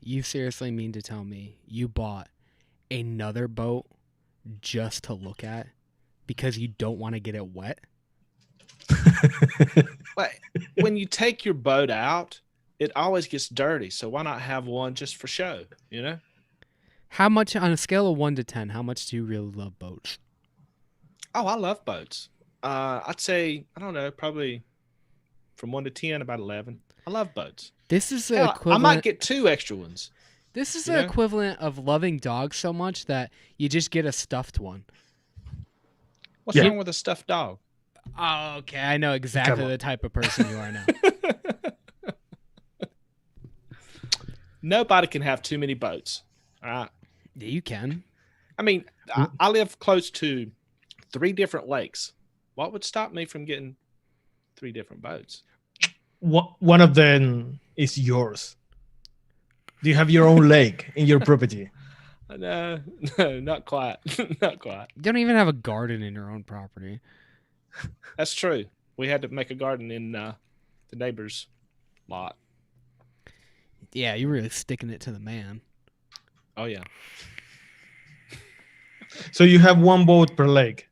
You seriously mean to tell me you bought another boat just to look at because you don't want to get it wet? But when you take your boat out, it always gets dirty. So why not have one just for show? You know? How much on a scale of 1 to 10? How much do you really love boats? Oh, I love boats. I'd say I don't know, probably from 1 to 10, about 11. I love boats. This is the Hell, I might equivalent. get 2 extra ones. This is You the know? equivalent of loving dogs so much that you just get a stuffed one. What's Yeah. wrong with a stuffed dog? Oh, okay. I know exactly on. the type of person you are now. Nobody can have too many boats. All right. Yeah, you can. I mean, I live close to 3 different lakes. What would stop me from getting 3 different boats? One of them is yours. Do you have your own lake in your property? No, no, not quite. Not quite. You don't even have a garden in your own property. That's true. We had to make a garden in the neighbor's lot. Yeah, you're really sticking it to the man. Oh, yeah. So you have one boat per lake.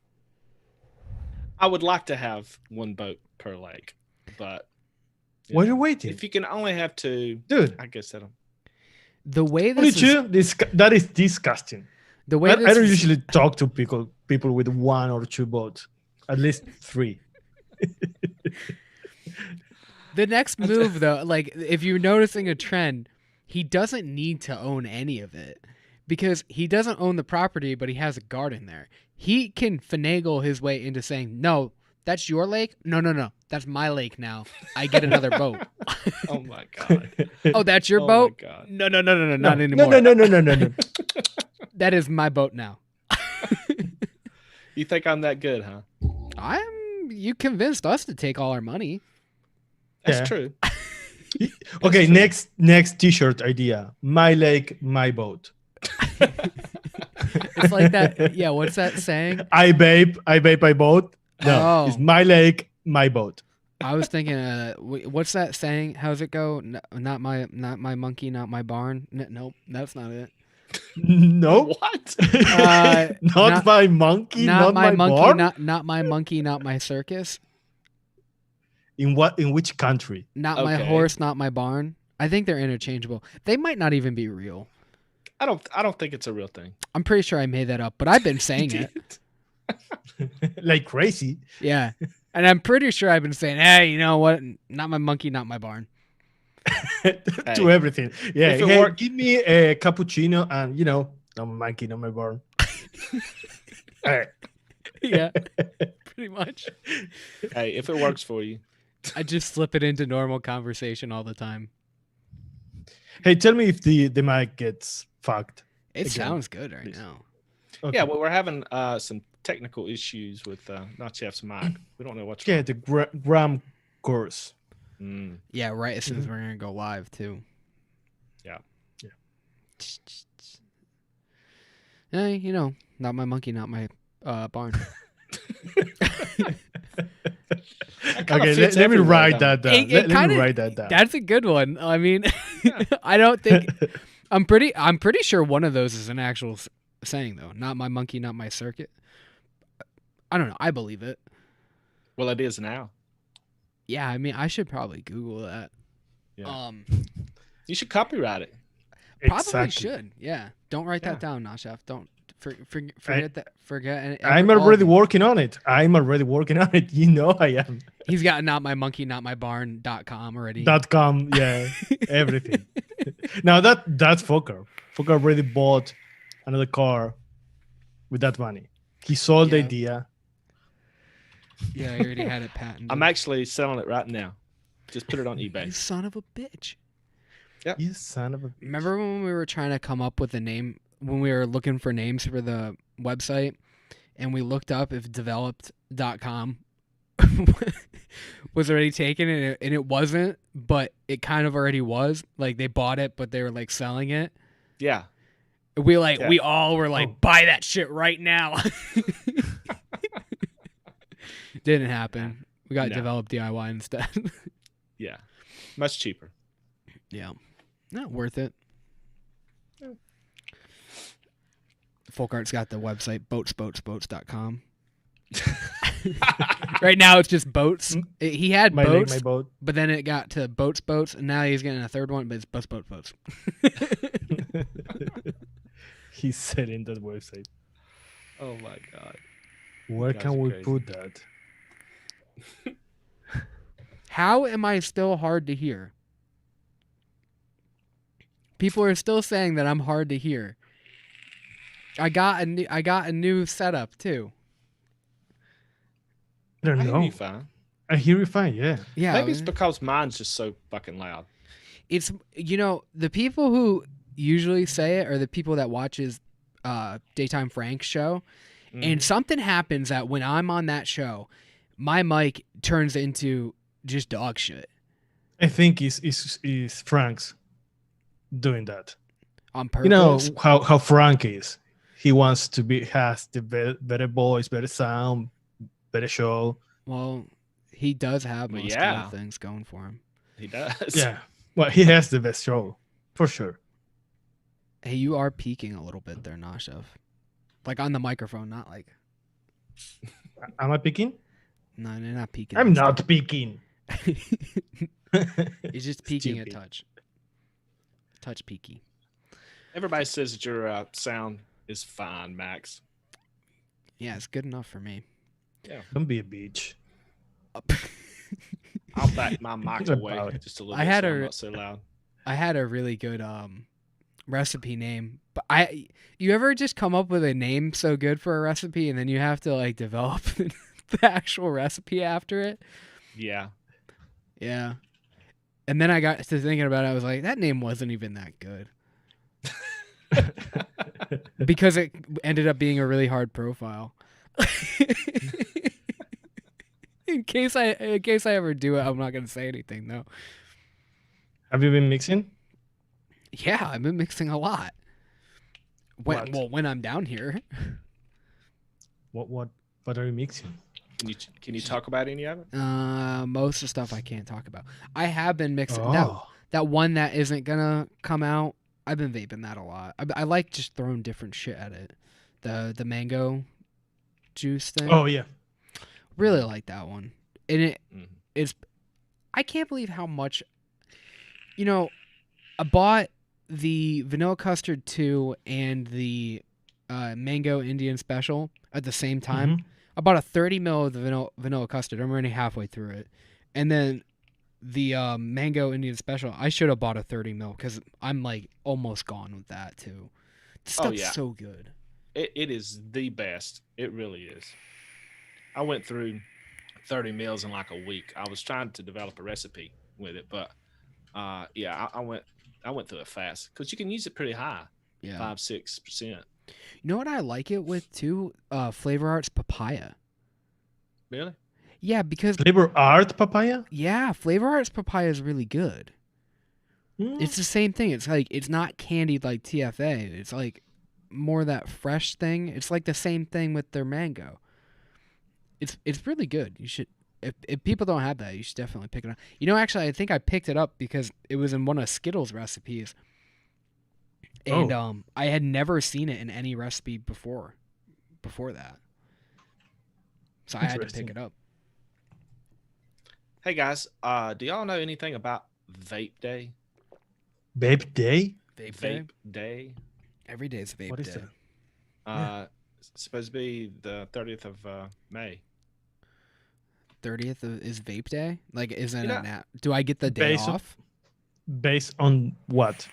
I would like to have 1 boat per lake, but Why are you know, waiting? if you can only have 2, Dude, I guess that'll. The way only this is, two? That is disgusting. the way I this don't is- usually talk to people with 1 or 2 boats. At least 3. the next move though, like if you're noticing a trend, he doesn't need to own any of it because he doesn't own the property, but he has a garden there. He can finagle his way into saying, "No, that's your lake. No, that's my lake now. I get another boat." Oh, my God. Oh, that's your Oh, boat? my God. No, not anymore. No. That is my boat now. You think I'm that good, huh? You convinced us to take all our money. That's Yeah. true. Okay, true. next T-shirt idea. My lake, my boat. It's like that. Yeah, what's that saying? I vape, I boat. No, Oh. it's my lake, my boat. I was thinking, what's that saying? How's it go? Not my monkey, not my barn. Nope, that's not it. No, What? not my monkey, not my monkey, barn. not my monkey, not my circus. In which country? Not my Okay. horse, not my barn. I think they're interchangeable. They might not even be real. I don't think it's a real thing. I'm pretty sure I made that up, but I've been saying it. Like crazy. Yeah, and I'm pretty sure I've been saying, "Hey, you know what? Not my monkey, not my barn." To everything. Yeah, If it hey, work- give me a cappuccino and no my monkey, not my barn. All right. Yeah, pretty much. Hey, if it works for you. I just slip it into normal conversation all the time. Hey, tell me if the mic gets fucked. It Again, sounds good right please. now. Okay. Yeah, well, we're having some technical issues with not Chef's mic. We don't know what's Yeah, wrong. the gram course. Mm, Yeah, right as soon as Mhm. we're gonna go live too. yeah. Hey, you know, not my monkey, not my barn. Okay, fits let me everywhere, write though. that down. It Let me kinda- write that down. That's a good one. I mean, Yeah. I don't think I'm pretty sure one of those is an actual saying though. Not my monkey, not my circuit. I don't know. I believe it. Well, it is now. Yeah, I mean, I should probably Google that. Yeah. You should copyright it. Probably Exactly. should. Yeah. Don't write Yeah. that down, now, chef. Don't forget that. Forget. And I'm all of already you. working on it. I'm already working on it. You know I am. He's got not my monkey, not my barn.com already. .com, yeah, everything. Now that's Folkart. Folkart already bought another car with that money. He sold the Yeah. idea. Yeah, I already had it patented. I'm actually selling it right now. Just put it on You eBay. son of a bitch. You son of a. Remember when we were trying to come up with a name, when we were looking for names for the website, and we looked up if developed.com was already taken, and it wasn't, but it kind of already was. Like, they bought it, but they were, like, selling it. Yeah. We all were like, Oh. buy that shit right now. Didn't happen. We got No. developed DIY instead. Yeah. Much cheaper. Yeah. Not worth it. Folkart's got the website boats.com. Right now it's just boats. He had My boats, leg, my boat. but then it got to boats, and now he's getting a third one, but it's boats. He's selling that website. Oh my god. Where guys can are we crazy. put that? How am I still hard to hear? People are still saying that I'm hard to hear. I got a new setup too. I don't I hear know. you fine. I hear you fine. Yeah. Yeah, Maybe it's because mine's just so fucking loud. it's the people who usually say it are the people that watches Daytime Frank's show, and something happens that when I'm on that show, my mic turns into just dog shit I think is Frank's doing that. on purpose. You know how Frank is. He wants to has the better voice, better sound, better show. Well, he does have Well, most yeah. of the things going for him. He does. Yeah. Well, he has the best show for sure. Hey, you are peaking a little bit there, Nashev. Like on the microphone, not like. Am I picking? No, you're not peaking. I'm not picking. He's just peaking a Stupid. touch. Touch peaky. Everybody says that your sound is fine, Max. Yeah, it's good enough for me. Don't be a bitch. I'll back my mic away About it. just a little I bit had so a- I'm not so loud. I had a really good recipe name, but you ever just come up with a name so good for a recipe and then you have to like develop the actual recipe after it? Yeah. Yeah. And then I got to thinking about it. I was like, that name wasn't even that good because it ended up being a really hard profile. in case I ever do it, I'm not gonna say anything though. Have you been mixing? Yeah, I've been mixing a lot. What? When I'm down here. What are you mixing? Can you talk about any of it? Most of the stuff I can't talk about. I have been mixing Oh. that one that isn't gonna come out. I've been vaping that a lot. I like just throwing different shit at it. The mango juice thing. Oh yeah. Really like that one. And Mhm. it's I can't believe how much. I bought the vanilla custard 2 and the mango Indian special at the same time. Mhm. I bought a 30 ml of the vanilla custard. I'm already halfway through it. And then the mango Indian special, I should have bought a 30 ml because I'm like almost gone with that too. The stuff's yeah. so good. It is the best. It really is. I went through 30 meals in like a week. I was trying to develop a recipe with it, but yeah, I went through it fast because you can use it pretty high, Yeah. 5-6%. You know what I like it with too? Flavor Arts papaya. Really? Yeah, because Flavor art papaya? Flavor Arts papaya is really good. It's the same thing. It's like it's not candied like TFA. It's like more that fresh thing. It's like the same thing with their mango. It's really good. You should if people don't have that, you should definitely pick it up. Actually, I think I picked it up because it was in one of Skittles recipes. And I had never seen it in any recipe before that. So I had to Interesting. pick it up. Hey guys, do y'all know anything about Vape Day? Vape Day? Vape Day. Every day is vape What is day. that? It's supposed to be the 30th of May. 30th is vape day? Like, isn't Yeah. it nap? Do I get the day Based on- off? Based on what?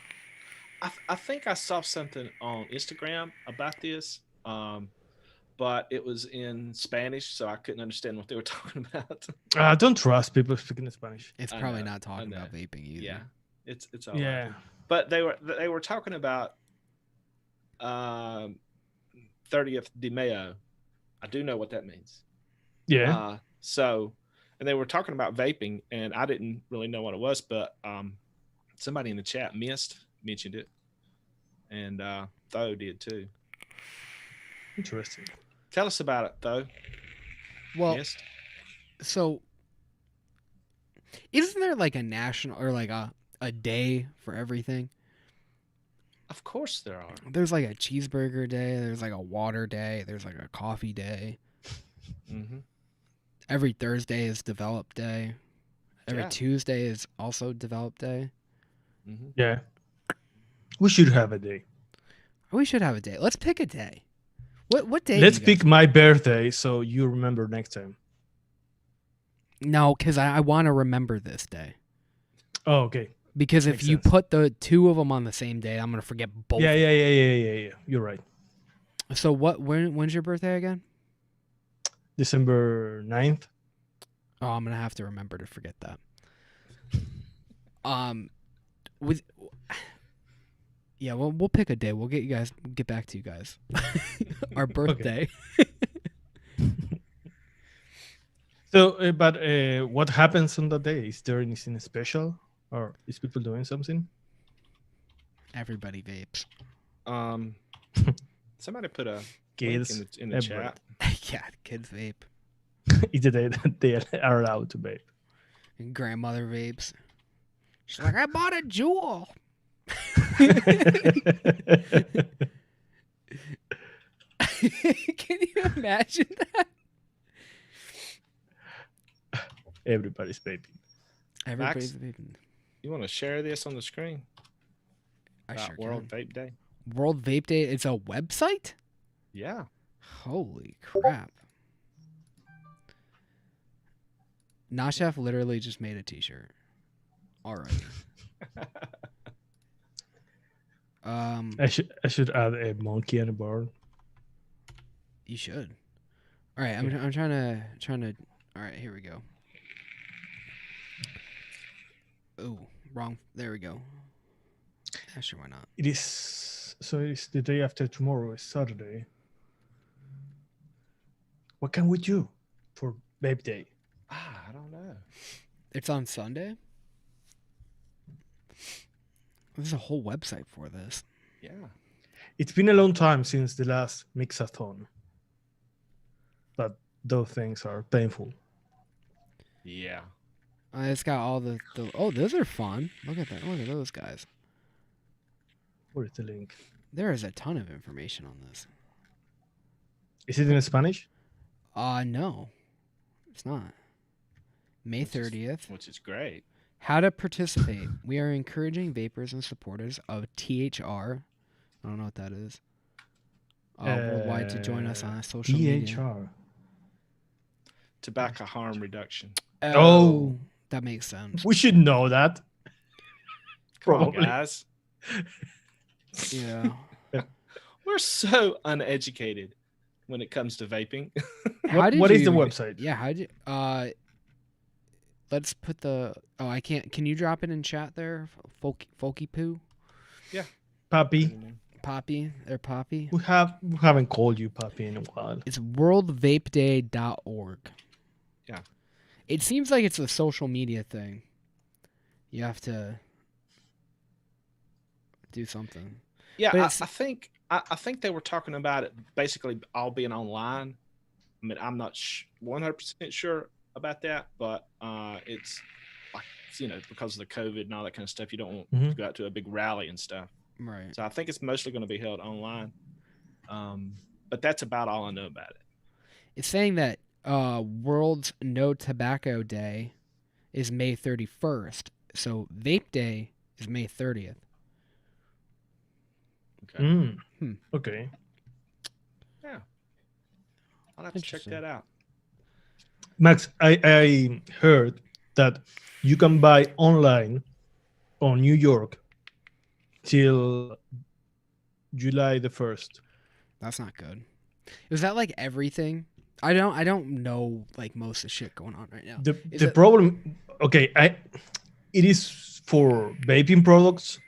I think I saw something on Instagram about this, but it was in Spanish, so I couldn't understand what they were talking about. I don't trust people speaking Spanish. It's I probably know, not talking I about know. vaping either. Yeah, it's all right. Yeah. But they were talking about 30th de Mayo. I do know what that means. Yeah. And they were talking about vaping, and I didn't really know what it was, but somebody in the chat mentioned it, and Tho did too. Interesting. Tell us about it, Tho. Well, Mist? so isn't there like a national or like a day for everything? Of course there are. There's like a cheeseburger day. There's like a water day. There's like a coffee day. Mm-hmm. Every Thursday is develop day. Every Yeah. Tuesday is also develop day. Mm-hmm. Yeah. We should have a day. We should have a day. Let's pick a day. What day? Let's do you guys- pick my birthday so you remember next time. No, because I want to remember this day. Oh, okay. Because if Makes you sense. put the two of them on the same day, I'm gonna forget both. Yeah. You're right. So when's your birthday again? December 9th. Oh, I'm gonna have to remember to forget that. With yeah, we'll pick a day. We'll get back to you guys. Our birthday. So, but what happens on that day? Is there anything special, or is people doing something? Everybody vapes. Somebody put a link Kids, in the everybody. chat. Yeah, kids vape. It's the day that they are allowed to vape. And grandmother vapes. She's like, I bought a jewel. Can you imagine that? Everybody's vaping. Everybody's vaping. You want to share this on the screen? I About sure World can. Vape Day. World Vape Day. It's a website? Yeah. Holy crap. Chef literally just made a t-shirt. Alright. I should add a monkey and a bird. You should. Alright, I'm trying to alright, here we go. Oh, wrong. There we go. Yeah, sure, why not? It is the day after tomorrow. Is Saturday. What can we do for Vape Day? I don't know. It's on Sunday? There's a whole website for this. Yeah. It's been a long time since the last mixathon, but those things are painful. Yeah. It's got all the oh, those are fun. Look at that. Look at those guys. Where is the link? There is a ton of information on this. Is it in Spanish? No. It's not. May 30th. Which is great. How to participate. We are encouraging vapors and supporters of THR. I don't know what that is. Worldwide to join us on social media. THR. Tobacco harm reduction. Oh. That makes sense. We should know that. Come on, Probably. guys. Yeah. We're so uneducated when it comes to vaping. What is the website? Yeah, how'd you let's put the I can't. Can you drop it in chat there? Folky poo? Papi. Poppy? Or Poppy? We haven't called you Papi in a while. It's worldvapeday.org. Yeah. It seems like it's a social media thing. You have to do something. Yeah, But I think they were talking about it basically all being online. I mean, I'm not 100% sure about that, but it's like, because of the COVID and all that kind of stuff, you don't want to go out to a big rally and stuff. Right. So I think it's mostly going to be held online. But that's about all I know about it. It's saying that World's No Tobacco Day is May 31st. So Vape Day is May 30th. Okay. Okay. Yeah. I'll have to check that out. Max, I heard that you can buy online on New York till July the 1st. That's not good. Is that like everything? I don't know like most of the shit going on right now. The problem, okay, it is for vaping products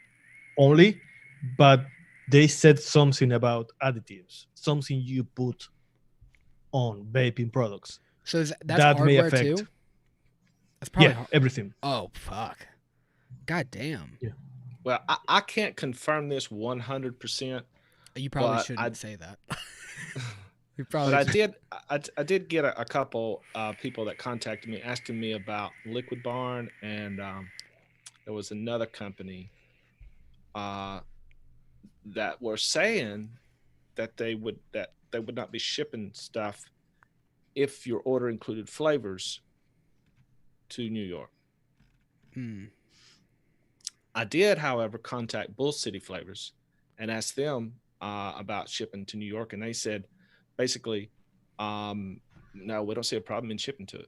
only, but they said something about additives, something you put on vaping products. So that's that may hardware affect. too? That's probably everything. Oh fuck. God damn. Yeah. Well, I can't confirm this 100%. You probably but shouldn't say that. You But probably I did get a couple people that contacted me asking me about Liquid Barn, and there was another company. that were saying that they would not be shipping stuff if your order included flavors to New York. Hmm. I did, however, contact Bull City Flavors and ask them about shipping to New York, and they said basically, um, no, we don't see a problem in shipping to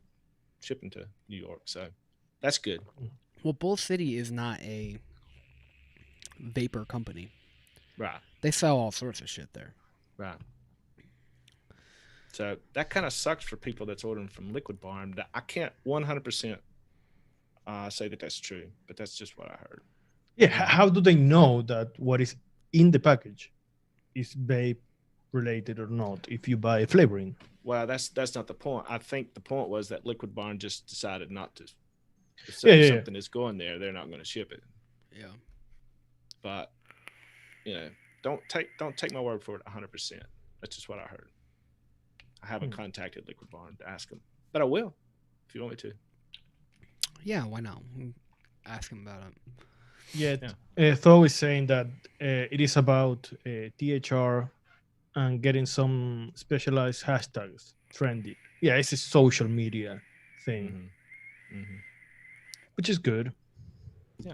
New York. So that's good. Well, Bull City is not a vapor company. Right, They sell all sorts of shit there. right. So that kind of sucks for people that's ordering from Liquid Barn. I can't 100% say that that's true, but that's just what I heard. Yeah, how do they know that what is in the package is vape related or not if you buy a flavoring? Well, that's not the point. I think the point was that Liquid Barn just decided not to. If Yeah. something is going there, they're not going to ship it. Yeah. But you know, don't take my word for it 100%. That's just what I heard. I haven't contacted Liquid Barn to ask them, but I will if you want me to. Yeah, why not? Ask him about it. Yeah, Tho is saying that it is about THR and getting some specialized hashtags trendy. Yeah, it's a social media thing, Mm-hmm. which is good. Yeah.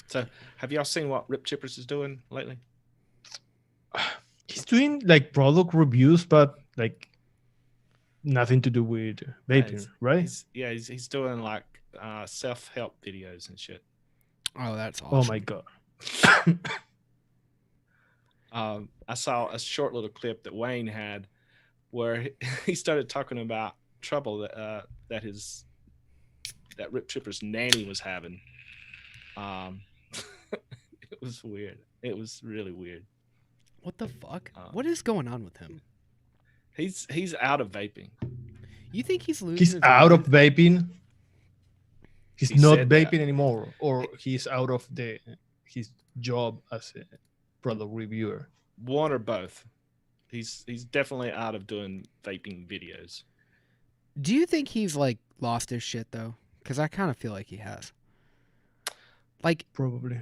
So, have y'all seen what Rip Chippers is doing lately? He's doing like product reviews, but like nothing to do with vaping, right? He's doing like self-help videos and shit. Oh, that's awesome. Oh my god. I saw a short little clip that Wayne had where he started talking about trouble that Rip Chipper's nanny was having. It was weird. It was really weird. What the fuck? What is going on with him? He's out of vaping. You think he's losing? He's his out mind? of vaping. He's He not said vaping that. anymore, or he's out of his job as a product reviewer. One or both. He's definitely out of doing vaping videos. Do you think he's like lost his shit though? Because I kind of feel like he has. Like, Probably.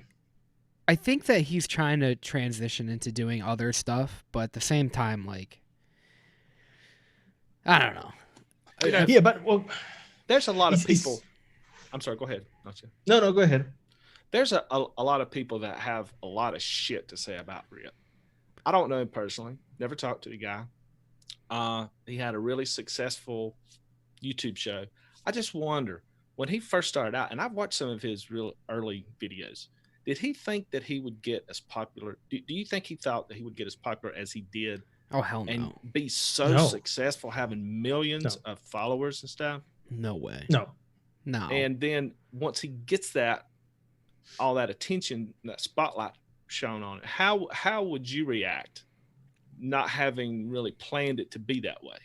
I think that he's trying to transition into doing other stuff, but at the same time, like, I don't know. Yeah, but well, There's a lot of it's- people. I'm sorry. Go ahead. no, go ahead. There's a lot of people that have a lot of shit to say about Rip. I don't know him personally. Never talked to the guy. He had a really successful YouTube show. I just wonder when he first started out, and I've watched some of his real early videos. Did he think that he would get as popular? Do you think he thought that he would get as popular as he did Oh hell and no! be so No. successful, having millions of followers and stuff? No way. No. No. And then once he gets all that attention, that spotlight shown on it, how would you react, not having really planned it to be that way?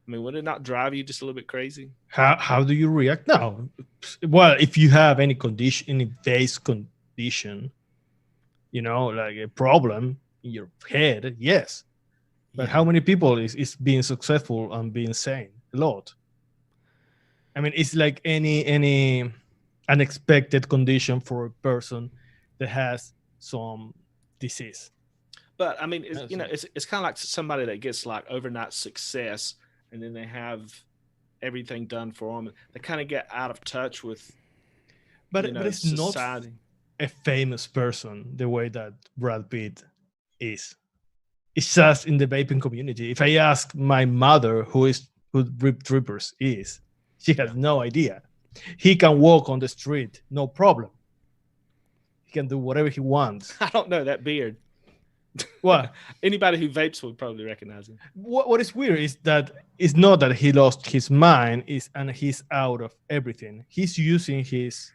I mean, would it not drive you just a little bit crazy? How do you react? No. Well, if you have any condition, any base condition, like a problem in your head, yes. But how many people is being successful and being sane? A lot. I mean, it's like any unexpected condition for a person that has some disease. But I mean, it's kind of like somebody that gets like overnight success, and then they have everything done for them. They kind of get out of touch with, but it's society. Not a famous person the way that Brad Pitt is. It's just in the vaping community. If I ask my mother who Rip Trippers is, she has no idea. He can walk on the street, no problem. He can do whatever he wants. I don't know that beard. What? Anybody who vapes would probably recognize him. What is weird is that it's not that he lost his mind, and he's out of everything. He's using his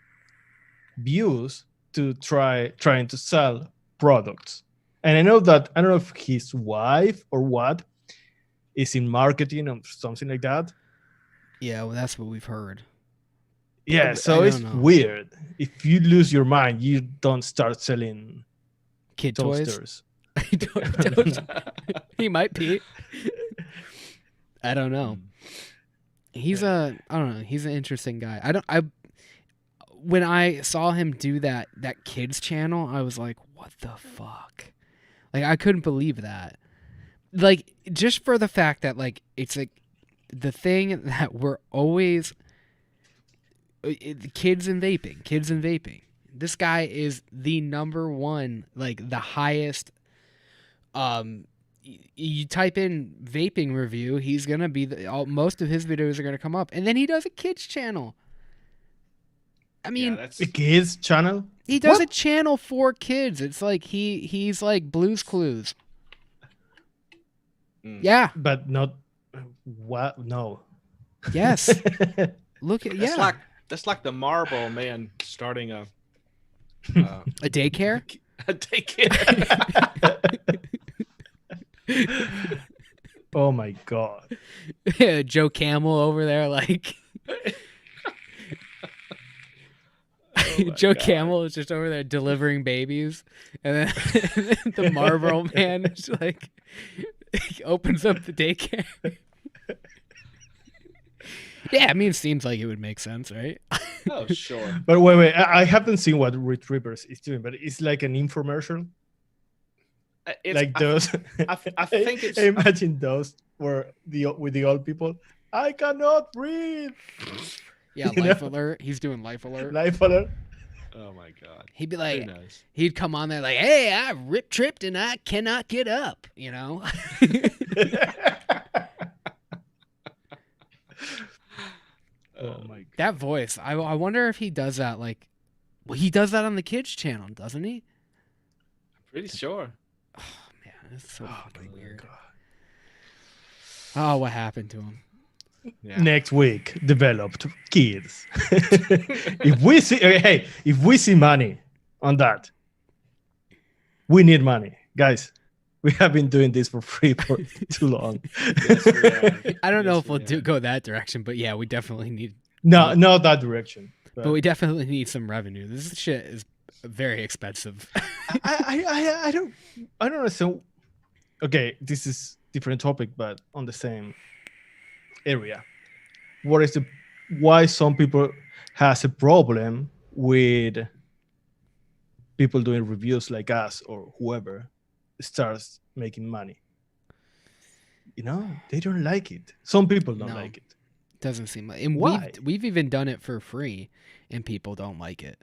views to trying to sell products. And I don't know if his wife or what is in marketing or something like that. Yeah, well, that's what we've heard. Yeah, so it's weird. If you lose your mind, you don't start selling kid toasters. Toys. He might be. I don't know. He's I don't know. He's an interesting guy. when I saw him do that kids channel, I was like, what the fuck? Like, I couldn't believe that. Like, just for the fact that, like, it's like the thing that we're always kids and vaping. This guy is the number one, like the highest. You type in vaping review, he's gonna be most of his videos are gonna come up, and then he does a kids channel. I mean, a kids channel. He does a channel for kids. It's like he's like Blue's Clues. Yeah, but not what? No. Yes. Look at that's like the Marlboro Man starting a daycare. A daycare. Oh my god. Yeah, Joe Camel over there, like. Joe Camel is just over there delivering babies, and then the Marlboro Man is like opens up the daycare. Yeah, I mean, it seems like it would make sense, right? Oh, sure. But wait, I haven't seen what Retrievers is doing, but it's like an infomercial. Like those. I think it's. Imagine those where with the old people. I cannot breathe. Yeah, Life Alert. He's doing Life Alert. Life Alert. Oh my god. He'd be like, he'd come on there like, "Hey, I tripped and I cannot get up," you know. Oh my god. That voice. I wonder if he does that. Like, well, he does that on the kids channel, doesn't he? Pretty sure. Oh man, it's so fucking weird. Oh, what happened to him? Yeah. Next week, developed kids. If we see money on that, we need money, guys. We have been doing this for free for too long. Yes, I don't know if we'll go that direction, but yeah, we definitely need. No, not that direction. But we definitely need some revenue. This shit is very expensive. I don't understand. Okay, this is different topic, but on the same area. Why some people has a problem with people doing reviews like us or whoever starts making money? You know, they don't like it. Some people don't like it. Doesn't seem like. And why? We've even done it for free, and people don't like it.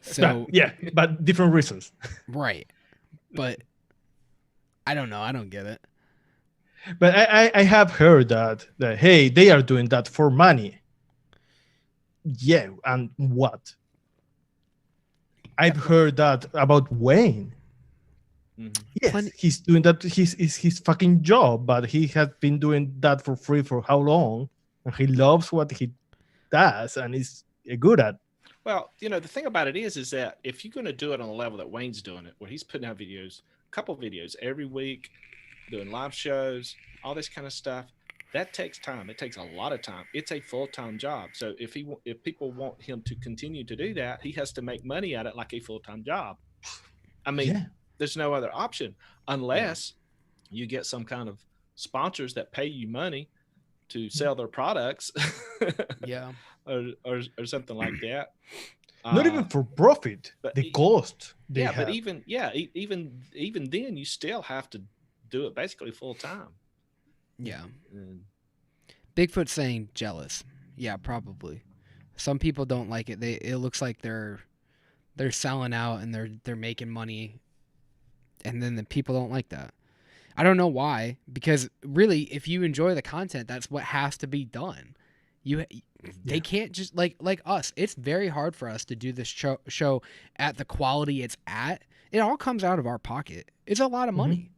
So yeah, but different reasons. Right, but I don't know. I don't get it. But I have heard that hey, they are doing that for money. Yeah, and what? I've heard that about Wayne. Mm-hmm. Yes, he's doing that. Is his fucking job, but he has been doing that for free for how long? And he loves what he does and is good at. Well, you know, the thing about it is that if you're going to do it on the level that Wayne's doing it, where he's putting out videos, a couple videos every week, doing live shows, all this kind of stuff, that takes time. It takes a lot of time. It's a full-time job. So if people want him to continue to do that, he has to make money at it like a full-time job. I mean, there's no other option unless you get some kind of sponsors that pay you money to sell their products. Yeah. Or something like that. Not even for profit, but the cost they have. But even then, you still have to do it basically full time. Yeah. Bigfoot saying jealous. Yeah, probably. Some people don't like it. It looks like they're selling out and they're making money, and then the people don't like that. I don't know why, because really, if you enjoy the content, that's what has to be done. They can't just like us. It's very hard for us to do this show at the quality it's at. It all comes out of our pocket. It's a lot of money,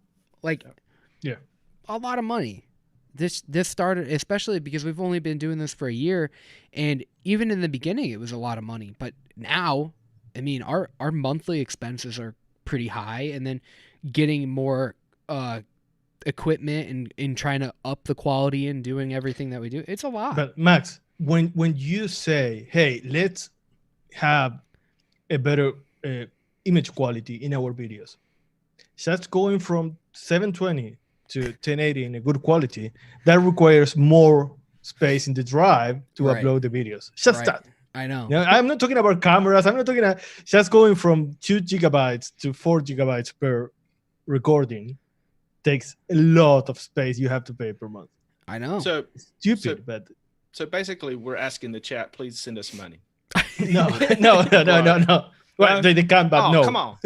a lot of money. This started, especially because we've only been doing this for a year, and even in the beginning, it was a lot of money. But now, I mean, our monthly expenses are pretty high, and then getting more equipment and trying to up the quality and doing everything that we do, it's a lot. But Max, when you say, hey, let's have a better image quality in our videos, so that's going from 720 to 1080 in a good quality, that requires more space in the drive to upload the videos. Just that. I know. Now, I'm not talking about cameras. I'm not talking about just going from 2 gigabytes to 4 gigabytes per recording. Takes a lot of space you have to pay per month. I know. So Stupid, but so basically, we're asking the chat, please send us money. no. Well, No? they can, but Oh, no. come on.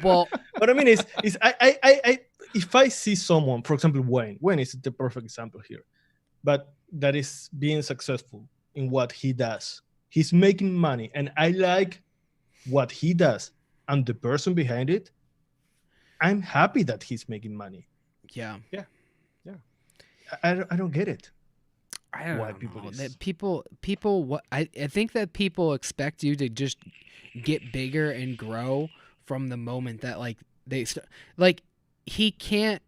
Well, What I mean is I if I see someone, for example, Wayne is the perfect example here, but that is being successful in what he does. He's making money, and I like what he does. And the person behind it, I'm happy that he's making money. yeah. I don't get it. I don't Why know. people is- That people what I think that people expect you to just get bigger and grow from the moment that like like he can't.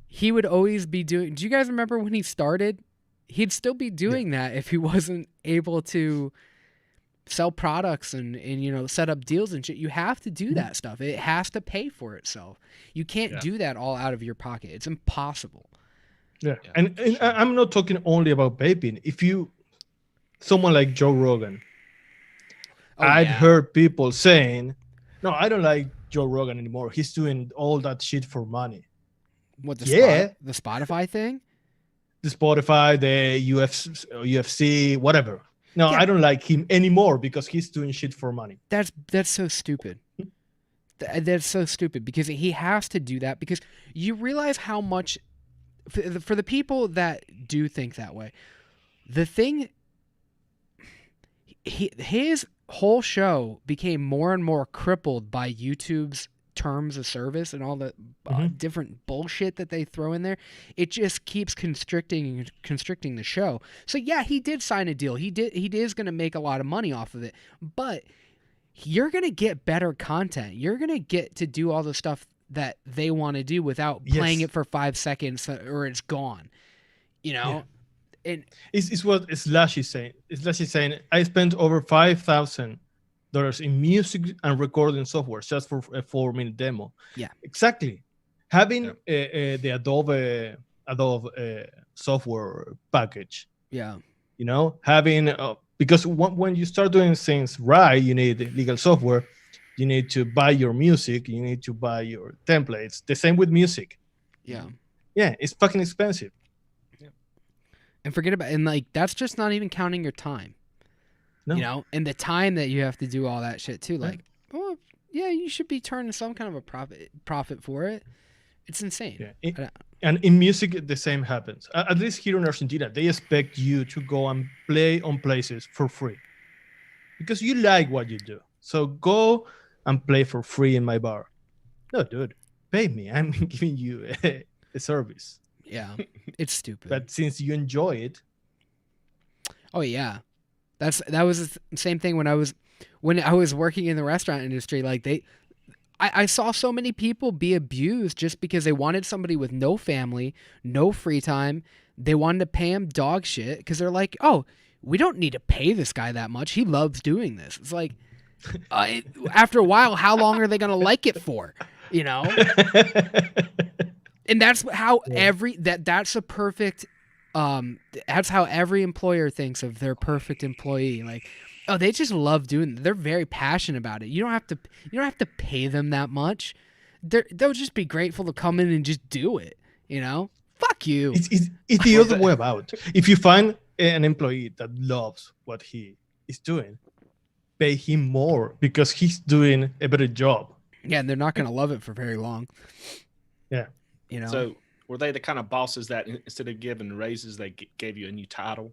He would always be doing. Do you guys remember when he started? He'd still be doing that if he wasn't able to sell products and set up deals and shit. You have to do that stuff. It has to pay for itself. You can't do that all out of your pocket. It's impossible. Yeah, Yeah, and sure. I'm not talking only about vaping. If someone like Joe Rogan, I've heard people saying, "No, I don't like Joe Rogan anymore. He's doing all that shit for money." What the the Spotify thing? The Spotify, the UFC, whatever. No, Yeah. I don't like him anymore because he's doing shit for money. That's so stupid. That's so stupid because he has to do that because you realize how much for the people that do think that way. The thing his whole show became more and more crippled by YouTube's terms of service and all the different bullshit that they throw in there. It just keeps constricting the show. So yeah, he did sign a deal. He is going to make a lot of money off of it, but you're going to get better content. You're going to get to do all the stuff that they want to do without playing it for 5 seconds or it's gone. And it's what Slash is saying. Slash is saying, I spent over $5,000 in music and recording software just for a 4-minute demo. Yeah, exactly. Having the Adobe software package. Yeah, having because when you start doing things right, you need legal software. You need to buy your music. You need to buy your templates. The same with music. Yeah, it's fucking expensive. And forget about and like that's just not even counting your time. No. And the time that you have to do all that shit too. Like, oh yeah, you should be turning some kind of a profit for it. It's insane. Yeah. And in music, the same happens. At least here in Argentina, they expect you to go and play on places for free because you like what you do. So go and play for free in my bar. No, dude, pay me. I'm giving you a service. Yeah, it's stupid. But since you enjoy it. Oh yeah, that was the same thing when I was working in the restaurant industry. Like I saw so many people be abused just because they wanted somebody with no family, no free time. They wanted to pay him dog shit because they're like, oh, we don't need to pay this guy that much. He loves doing this. It's like, after a while, how long are they going to like it for? And that's how that's a perfect, that's how every employer thinks of their perfect employee. Like, oh, they just love doing it. They're very passionate about it. You don't have to pay them that much. They'll just be grateful to come in and just do it. Fuck you. It's the other way about. If you find an employee that loves what he is doing, pay him more because he's doing a better job. Yeah, and they're not going to love it for very long. Yeah. So were they the kind of bosses that instead of giving raises, they gave you a new title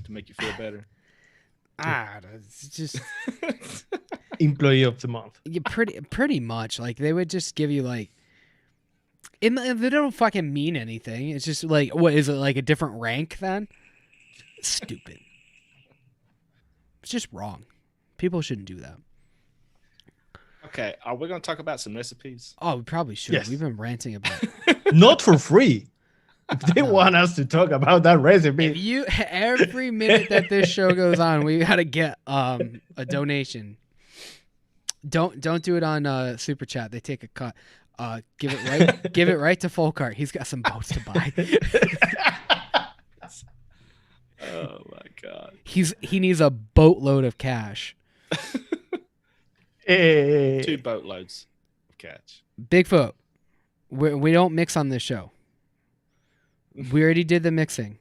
to make you feel better? It's just employee of the month. Yeah, pretty much. Like they would just give you like, and they don't fucking mean anything. It's just like, what is it, like a different rank then? Stupid. It's just wrong. People shouldn't do that. Okay, are we going to talk about some recipes? Oh, we probably should. Yes. We've been ranting about Not for free. If they want us to talk about that recipe. Every minute that this show goes on, we got to get a donation. Don't do it on Super Chat. They take a cut. Give it right to Folkart. He's got some boats to buy. Oh my God. He needs a boatload of cash. Eh, 2 boatloads of catch. Bigfoot, we don't mix on this show. We already did the mixing.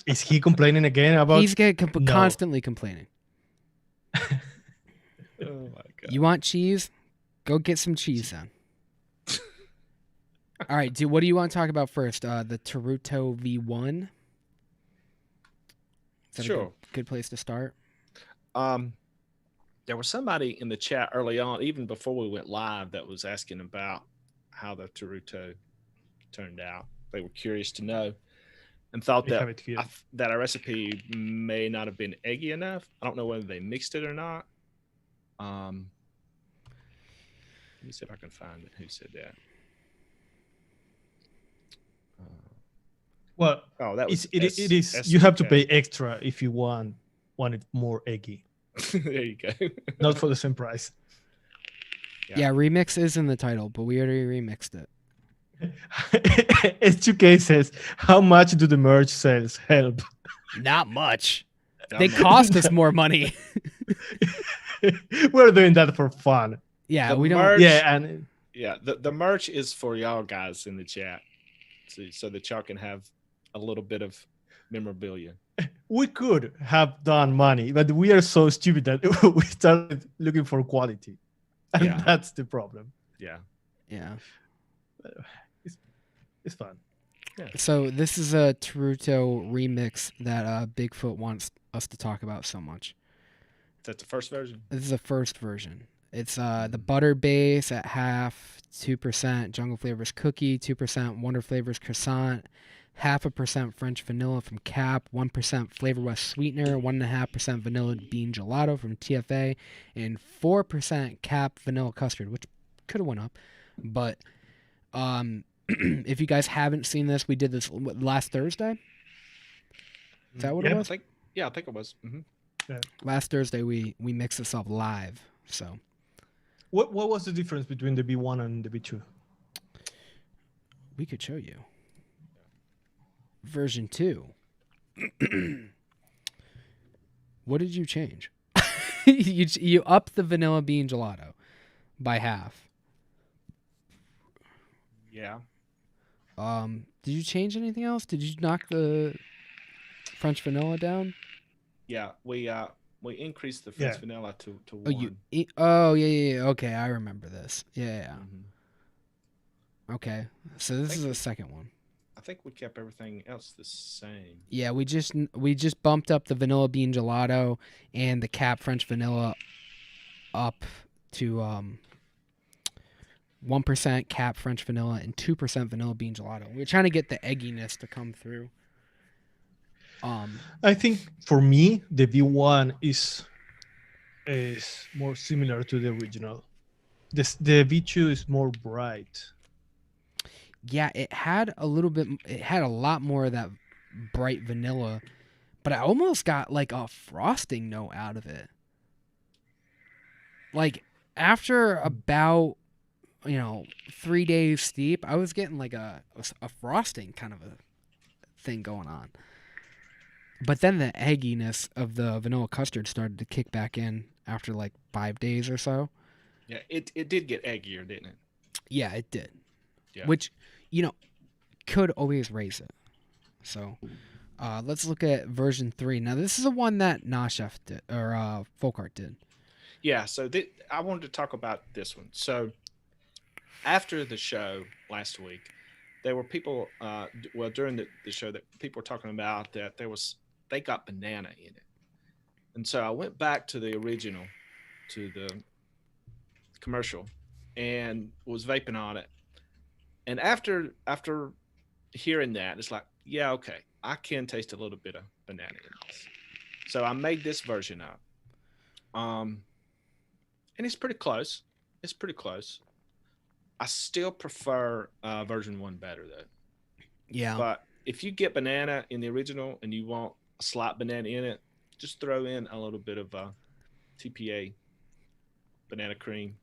is he complaining again about? He's No. constantly complaining. Oh my God. You want cheese? Go get some cheese then. All right, dude. What do you want to talk about first? The Taruto V1. Is that Sure. a good place to start? There was somebody in the chat early on, even before we went live, that was asking about how the Taruto turned out. They were curious to know and thought I have that it here. that our recipe may not have been eggy enough. I don't know whether they mixed it or not. Let me see if I can find it. Who said that? Well, Oh, that was it is. You have to STK. pay extra if you want it more eggy, There you go. not for the same price. Yeah, remix is in the title, but we already remixed it. S2K says, "How much do the merch sales help?" Not much. Not They much. cost us more money. We're doing that for fun. Yeah, The we don't. merch- Yeah, and Yeah, the merch is for y'all guys in the chat, so that y'all can have a little bit of memorabilia. we could have done money, but we are so stupid that we started looking for quality, and Yeah. that's the problem. Yeah. Yeah. It's fun. So this is a Taruto remix that Bigfoot wants us to talk about so much. That's the first version. This is the first version. It's the butter base at half, 2% Jungle Flavors cookie, 2% Wonder Flavors croissant, 0.5% French vanilla from Cap, 1% Flavor West sweetener, 1.5% vanilla bean gelato from TFA, and 4% Cap vanilla custard, which could have went up, but if you guys haven't seen this, we did this last Thursday. Is that what it Yep. was? I think it was. Last Thursday we mixed this up live. So What was the difference between the B1 and the B2? we could show you. Version 2. What did you change? you upped the vanilla bean gelato by half. Yeah. Did you change anything else? Did you knock the French vanilla down? Yeah. We increased the French Yeah. vanilla to Oh, 1. yeah. Okay, I remember this. Yeah. Mhm. Okay, so this is the second one. I think we kept everything else the same. Yeah, we just bumped up the vanilla bean gelato and the Cap French vanilla up to 1% Cap French vanilla and 2% vanilla bean gelato. We're trying to get the egginess to come through. I think for me, the V1 is more similar to the original. The V2 is more bright. Yeah, it had a lot more of that bright vanilla, but I almost got like a frosting note out of it. Like after about 3 days steep, I was getting like a frosting kind of a thing going on. But then the egginess of the vanilla custard started to kick back in after like 5 days or so. Yeah, it did get eggier, didn't it? Yeah, it did. Yeah. Which, could always raise it. So, let's look at version 3. Now, this is the one that Chef did, or Folkart did. Yeah, so I wanted to talk about this one. So after the show last week, there were people, during the show that people were talking about that they got banana in it. And so I went back to the original, to the commercial, and was vaping on it. And after hearing that, it's like, yeah, okay, I can taste a little bit of banana in this. So I made this version up. And it's pretty close. I still prefer version 1 better though. Yeah. But if you get banana in the original and you want a slight banana in it, just throw in a little bit of TPA banana cream,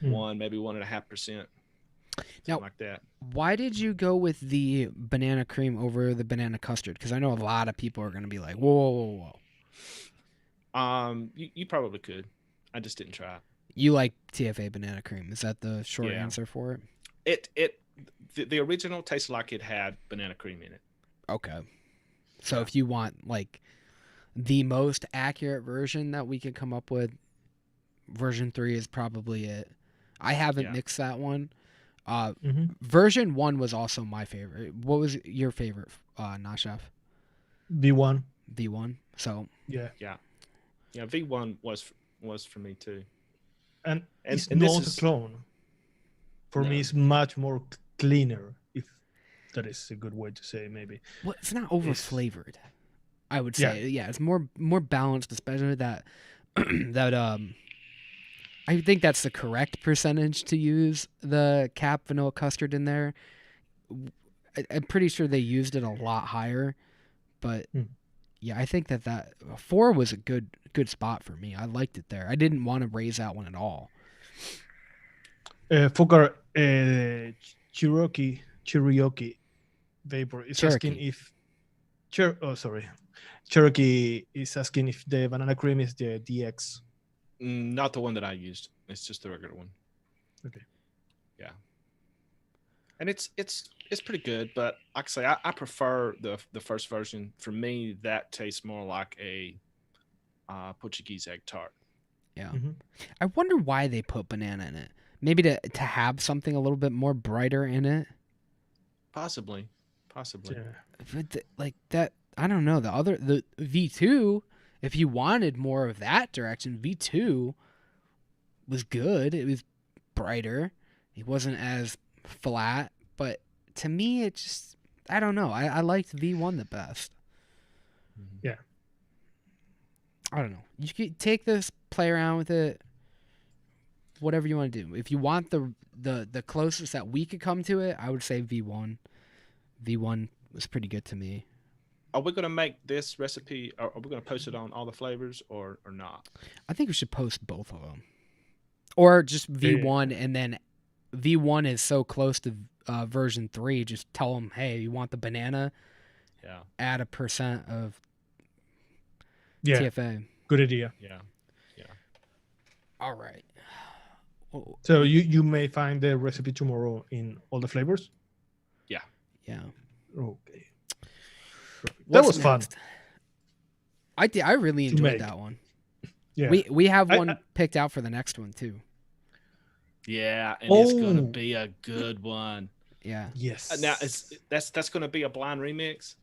maybe 1.5%. Now, like that. why did you go with the banana cream over the banana custard? Because I know a lot of people are going to be like, whoa, whoa, whoa, whoa. You probably could. I just didn't try. You like TFA banana cream. Is that the short Yeah. answer for it? The original tasted like it had banana cream in it. Okay. So Yeah. if you want like the most accurate version that we could come up with, version 3 is probably it. I haven't mixed that one. Version 1 was also my favorite. What was your favorite, not chef? V1. V1. So Yeah. V1 was for me too. And it's and not a clone. For No. me, it's much more cleaner, if that is a good way to say, maybe. well, it's not over flavored. I would say, yeah, it's more balanced, especially that I think that's the correct percentage to use the cap vanilla custard in there. I'm pretty sure they used it a lot higher, but yeah, I think that 4 was a good spot for me. I liked it there. I didn't want to raise that one at all. Folkart Cherokee Vapor is asking if Cherokee is asking if the banana cream is the DX. Not the one that I used. It's just the regular one. Okay. Yeah. And it's pretty good, but like I say, I prefer the first version. For me, that tastes more like a Portuguese egg tart. Yeah. I wonder why they put banana in it. Maybe to have something a little bit more brighter in it. Possibly. Yeah. But like that, I don't know. The V2, if you wanted more of that direction, V2 was good. It was brighter. It wasn't as flat, but to me, it just, I don't know. I liked V1 the best. Yeah. I don't know. You could take this, play around with it, whatever you want to do. If you want the closest that we could come to it, I would say V1. V1 was pretty good to me. Are we going to make this recipe, are we going to post it on all the flavors or not? I think we should post both of them. Or just V1, and then V1 is so close to version 3, just tell them, hey, you want the banana? Yeah. Add a % of TFA. Good idea. Yeah. All right. So you may find the recipe tomorrow in all the flavors? Yeah. Okay. That was fun. I really enjoyed that one. Yeah. We have one picked out for the next one too. Yeah, and it's gonna be a good one. Yeah. Yes. Now that's gonna be a blind remix.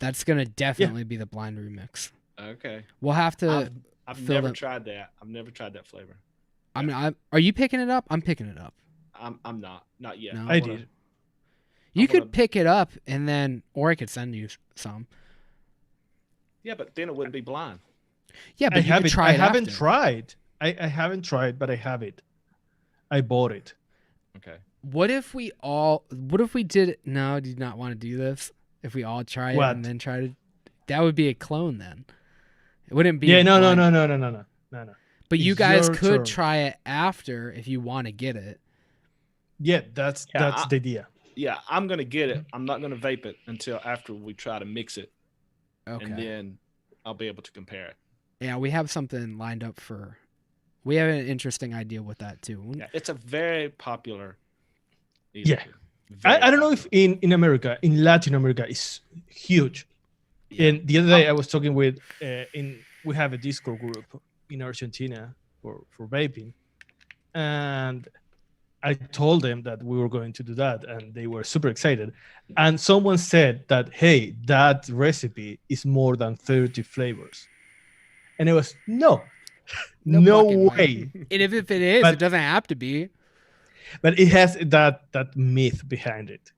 That's gonna definitely be the blind remix. Okay. We'll have to. I've never tried that. I've never tried that flavor. I mean, are you picking it up? I'm picking it up. I'm not yet. No? I did. You could pick it up and then, or I could send you some. Yeah, but then it wouldn't be blind. Yeah, but you could try it. I haven't tried. I haven't tried, but I have it. I bought it. Okay. What if we did? No, I do not want to do this. If we all try it and then try to, that would be a clone then. It wouldn't be. Yeah, no. But you guys could try it after if you want to get it. Yeah, that's the idea. Yeah, I'm gonna get it. I'm not gonna vape it until after we try to mix it. Okay. And then I'll be able to compare it. Yeah, we have something lined up for. We have an interesting idea with that too. Yeah, it's a very popular. Yeah, I don't know if in America, in Latin America, it's huge. Yeah. And the other day I was talking with we have a Discord group in Argentina for vaping, and I told them that we were going to do that, and they were super excited. And someone said that, hey, that recipe is more than 30 flavors. And it was, no way. And if it is, it doesn't have to be. But it has that myth behind it,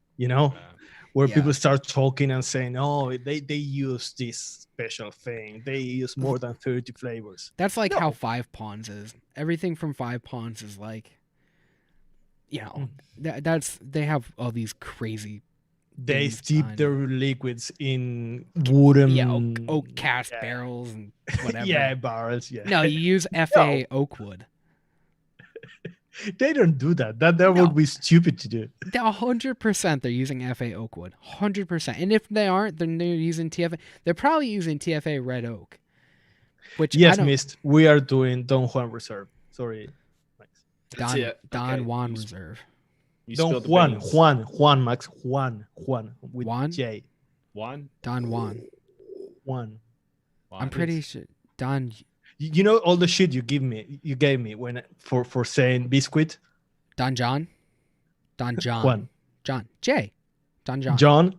where people start talking and saying, oh, they use this special thing. They use more than 30 flavors. That's like how 5 Pawns is. Everything from 5 Pawns is like, they have all these crazy. They steep their liquids in wooden oak cast barrels and whatever. barrels. Yeah. No, you use FA oak wood. They don't do that. That No. would be stupid to do. 100% they're using FA Oakwood. 100%. And if they aren't, then they're using TFA. They're probably using TFA Red Oak. Which I Yes, don't. Mist. We are doing Don Juan Reserve. Sorry, Max. That's it. Don Okay, Juan you- Reserve. You Don spilled the Juan, beans. Juan, Max, Juan with Juan? J. Juan? Don Juan. Juan. I'm pretty sure. Don. You know all the shit you gave me when for saying biscuit. Don John. Don John. Juan. John. J. Don John.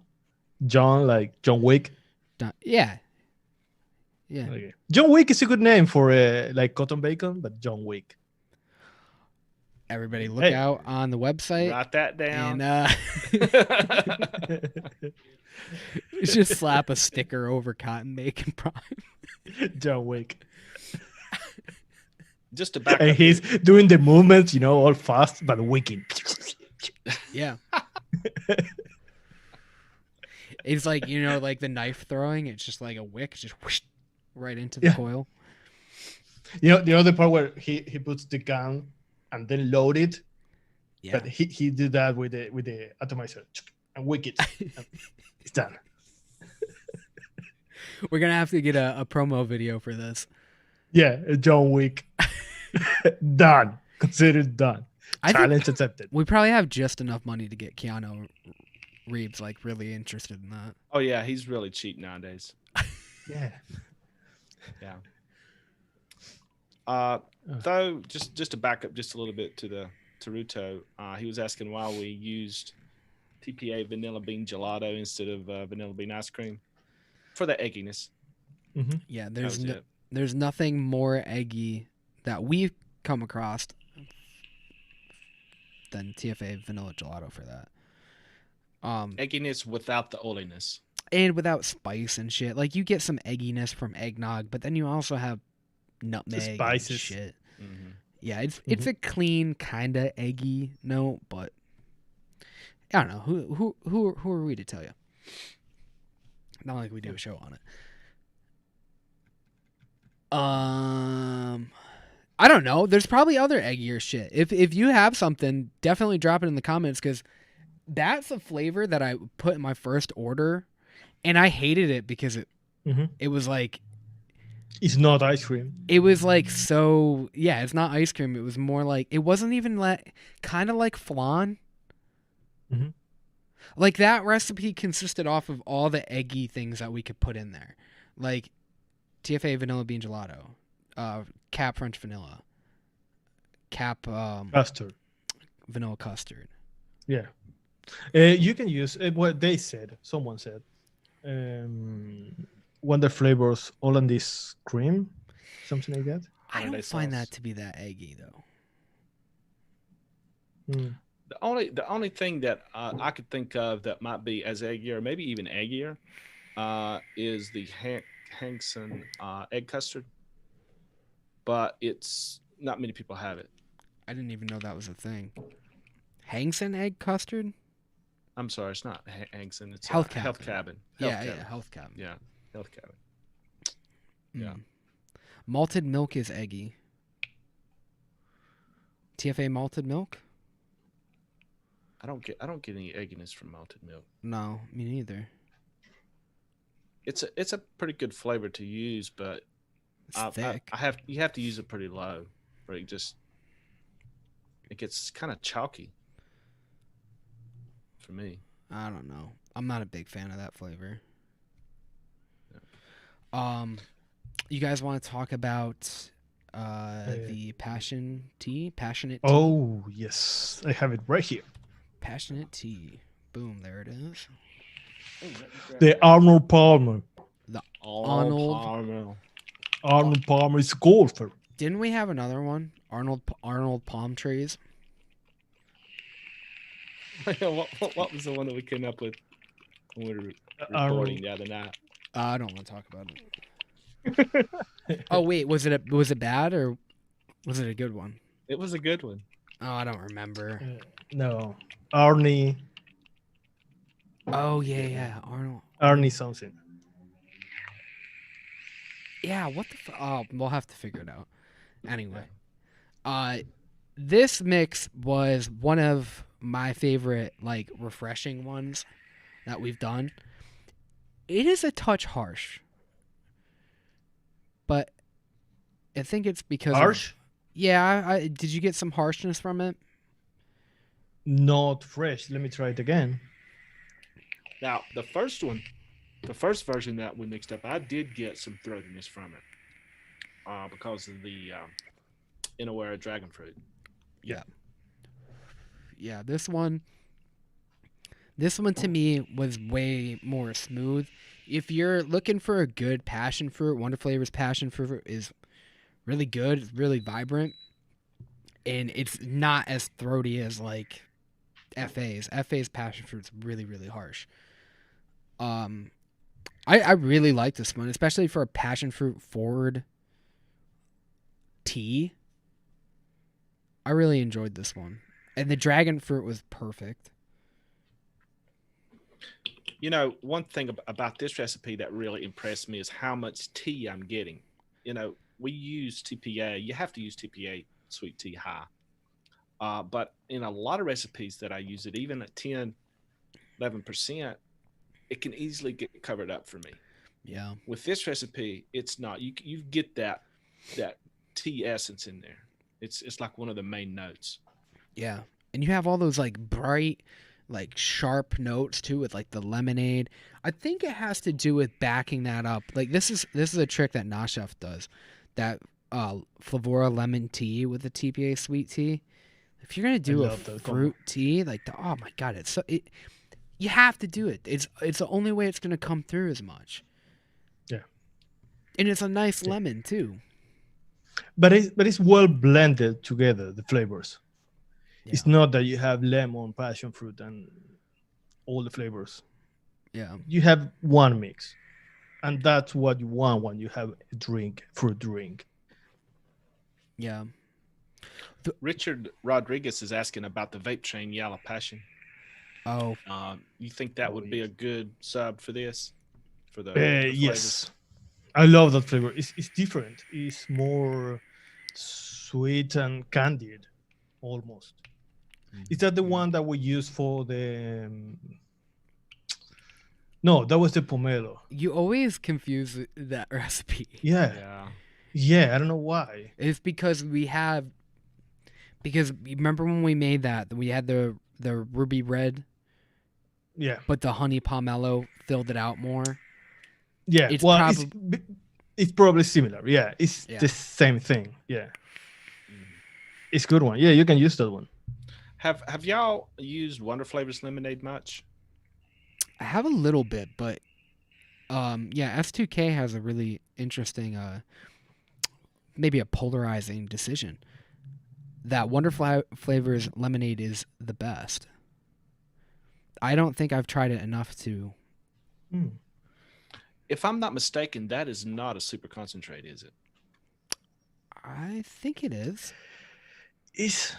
John, like John Wick. Yeah. Yeah. Okay. John Wick is a good name for like cotton bacon, but John Wick. Everybody look Hey. out on the website. Write that down. And just slap a sticker over cotton bacon prime. John Wick. Just to back And up. he's doing the movements, all fast, but wicking. Yeah. It's like, like the knife throwing. It's just like a wick, just whoosh, right into the Yeah. coil. The other part where he puts the gun and then load it, Yeah. but he did that with the atomizer and wick it. And it's done. We're going to have to get a promo video for this. Yeah, John Wick. Done. Considered done. I think Challenge accepted. we probably have just enough money to get Keanu Reeves like really interested in that. Oh yeah, he's really cheap nowadays. Yeah. Yeah. Though, just to back up just a little bit to the Taruto, he was asking why we used TPA vanilla bean gelato instead of vanilla bean ice cream for the egginess. Mm-hmm. Yeah, That there's was it. there's nothing more eggy that we've come across than TFA vanilla gelato for that. Egginess without the oiliness. And without spice and shit. Like you get some egginess from eggnog, but then you also have nutmeg and spices. shit. Mm-hmm. Yeah, it's a clean kind of eggy note, but I don't know who are we to tell you? Not like we do a show on it. I don't know. There's probably other eggier shit. If you have something, definitely drop it in the comments because that's a flavor that I put in my first order, and I hated it because it was like. It's not ice cream. It was like so. Yeah, it's not ice cream. It was more like it wasn't even kind of like flan. Mhm. Like that recipe consisted off of all the eggy things that we could put in there, like TFA vanilla bean gelato, cap French vanilla, cap Custard. vanilla custard. Yeah. You can use what they said. Someone said. Wonder flavors Hollandaise cream, something like that. I don't Hollandaise find sauce. that to be that eggy though. Mm. The only thing that I could think of that might be as eggier, maybe even eggier, is the Hankson egg custard. But it's not many people have it. I didn't even know that was a thing. Hangson egg custard? I'm sorry, it's not Hankson. It's Health Health Cabin. Cabin. Yeah, health cabin. Yeah, Health Cabin. Mm. Yeah. Malted milk is eggy. TFA malted milk? I don't get any egginess from malted milk. No, me neither. It's a pretty good flavor to use, but It's thick. you have to use it pretty low, or it gets kind of chalky for me. I don't know. I'm not a big fan of that flavor. You guys want to talk about the passionate tea? Oh yes, I have it right here. Passionate tea. Boom, there it is. The Arnold Palmer. The Arnold. Arnold Palmer is a golfer. Didn't we have another one? Arnold palm trees. What was the one that we came up with when we were recording the other night? I don't want to talk about it. Oh wait, was it bad or was it a good one? It was a good one. Oh, I don't remember. No, Arnie Oh yeah, Arnold. Arnie something. Yeah, what the? Oh, we'll have to figure it out. Anyway, This mix was one of my favorite, like, refreshing ones that we've done. It is a touch harsh, but I think it's because Harsh, of, yeah. Did you get some harshness from it? not fresh. Let me try it again. Now, the first version that we mixed up, I did get some throatiness from it because of the Inawera dragon fruit. Yeah. Yeah, this one to me was way more smooth. If you're looking for a good passion fruit, Wonder Flavors passion fruit is really good. It's really vibrant, and it's not as throaty as like FA's. FA's passion fruit's really really harsh. Um, I really like this one, especially for a passion fruit forward tea. I really enjoyed this one, and the dragon fruit was perfect. You know, one thing about this recipe that really impressed me is how much tea I'm getting. You know, we use TPA. You have to use TPA sweet tea high. But in a lot of recipes that I use it, even at 10, 11%, it can easily get covered up for me. Yeah. With this recipe, it's not. You get that tea essence in there. It's like one of the main notes. Yeah. And you have all those like bright, like sharp notes too with like the lemonade. I think it has to do with backing that up. Like this is a trick that Nashef does. That Flavora lemon tea with the TPA sweet tea. If you're gonna do a love that fruit tea, like oh my god, you have to do it. It's the only way it's gonna come through as much. Yeah. And it's a nice Yeah. lemon too. But it's well blended together, the flavors. Yeah. It's not that you have lemon, passion fruit, and all the flavors. Yeah. You have one mix, and that's what you want when you have a fruit drink. Yeah. Richard Rodriguez is asking about the vape train Yellow Passion. Oh, You think that would be a good sub for this? For the Yes, I love that flavor. It's different. It's more sweet and candied, almost. Is that the one that we use for the? No, that was the pomelo. you always confuse that recipe. Yeah, I don't know why. It's because because remember when we made that we had the ruby red, Yeah, but the honey pomelo filled it out more. yeah. It's Well, probably it's probably similar. Yeah, it's Yeah. the same thing. Yeah, Mhm. it's a good one. Yeah, you can use that one. Have y'all used Wonder Flavors lemonade much? I have a little bit, but yeah, S2K has a really interesting maybe a polarizing decision. That Wonder Flavors lemonade is the best. I don't think I've tried it enough to. Hmm. If I'm not mistaken, that is not a super concentrate, is it? I think it is. It's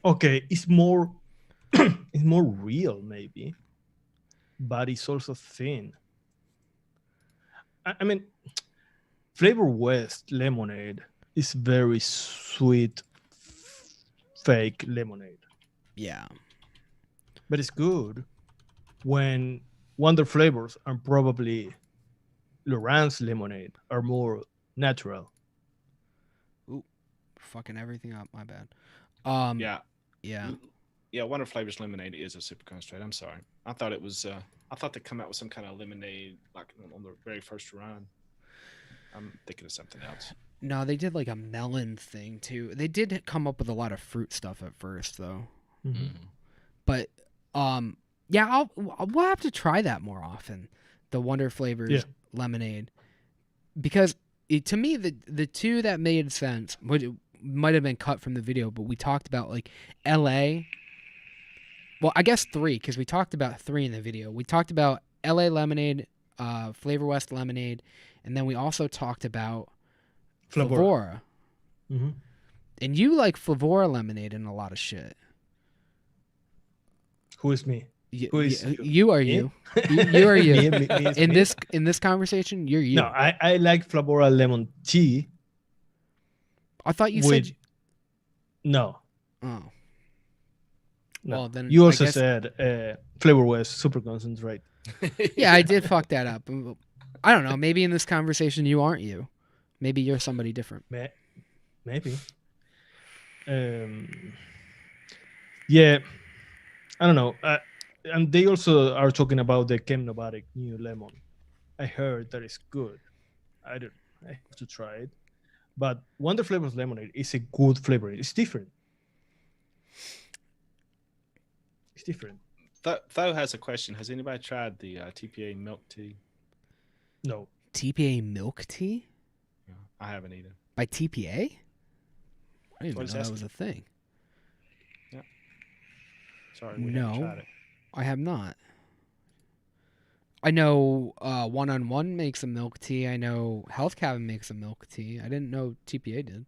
okay. It's more, it's more real, maybe, but it's also thin. I mean, Flavor West lemonade is very sweet, fake lemonade, Yeah. but it's good when Wonder Flavors and probably Laurent's lemonade are more natural. Ooh, fucking everything up. My bad. Yeah. Yeah. Yeah, Wonder Flavors lemonade is a super concentrate. I'm sorry. I thought it was I thought they come out with some kind of lemonade like on the very first run. I'm thinking of something else. No, they did like a melon thing too. They did come up with a lot of fruit stuff at first though. Mhm. But yeah, we'll have to try that more often. The Wonder Flavors Yeah. lemonade, because to me the two that made sense might have been cut from the video, but we talked about like L.A. Well, I guess three because we talked about three in the video. We talked about L.A. lemonade, Flavor West lemonade, and then we also talked about Flavora. Mhm. And you like Flavora lemonade in a lot of shit. Who is me? Who is You are me? you. You are you. Me is In me. this conversation, you're you. No, I like Flavora lemon tea I thought you with said No, Oh, no. well then You I also guess said Flavor was super concentrate. yeah, I did fuck that up. I don't know. Maybe in this conversation you aren't you. Maybe you're somebody different. Maybe. Um, yeah, I don't know. And they also are talking about the Chemnobatic new lemon. I heard that it's good. I don't. I have to try it. But Wonder Flavors lemonade is a good flavor. It's different. It's different. Tho has a question. Has anybody tried the TPA milk tea? No. TPA milk tea No, I haven't either. by TPA? I didn't What even is know that asking? was a thing. Yeah. Sorry, we haven't No, tried it. I have not. I know One on One makes a milk tea. I know Health Cabin makes a milk tea. I didn't know TPA did.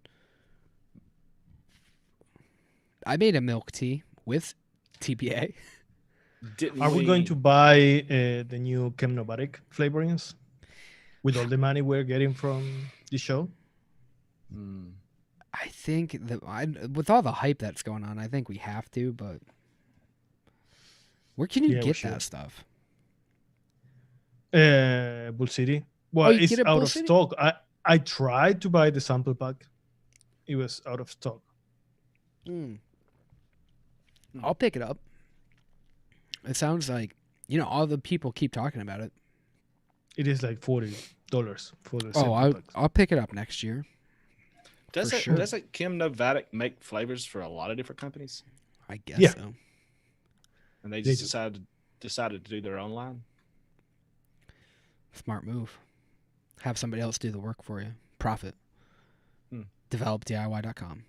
I made a milk tea with TPA. Didn't Are we going to buy the new Chemnobatic flavorings with all the money we're getting from the show? Hmm. I think that with all the hype that's going on, I think we have to. But where can you Yeah, we get should. that stuff? Bull City. Oh, Well, you it's get it out Bull of City? stock. I tried to buy the sample pack. It was out of stock. Mm. I'll pick it up. It sounds like all the people keep talking about it. It is like $40 for the Oh, sample pack. I'll pick it up next year. For sure. Doesn't Kim Novatic make flavors for a lot of different companies? I guess Yeah. so. And they They just do. decided to do their own line? Smart move. Have somebody else do the work for you. Profit. Hmm. DevelopDIY.com.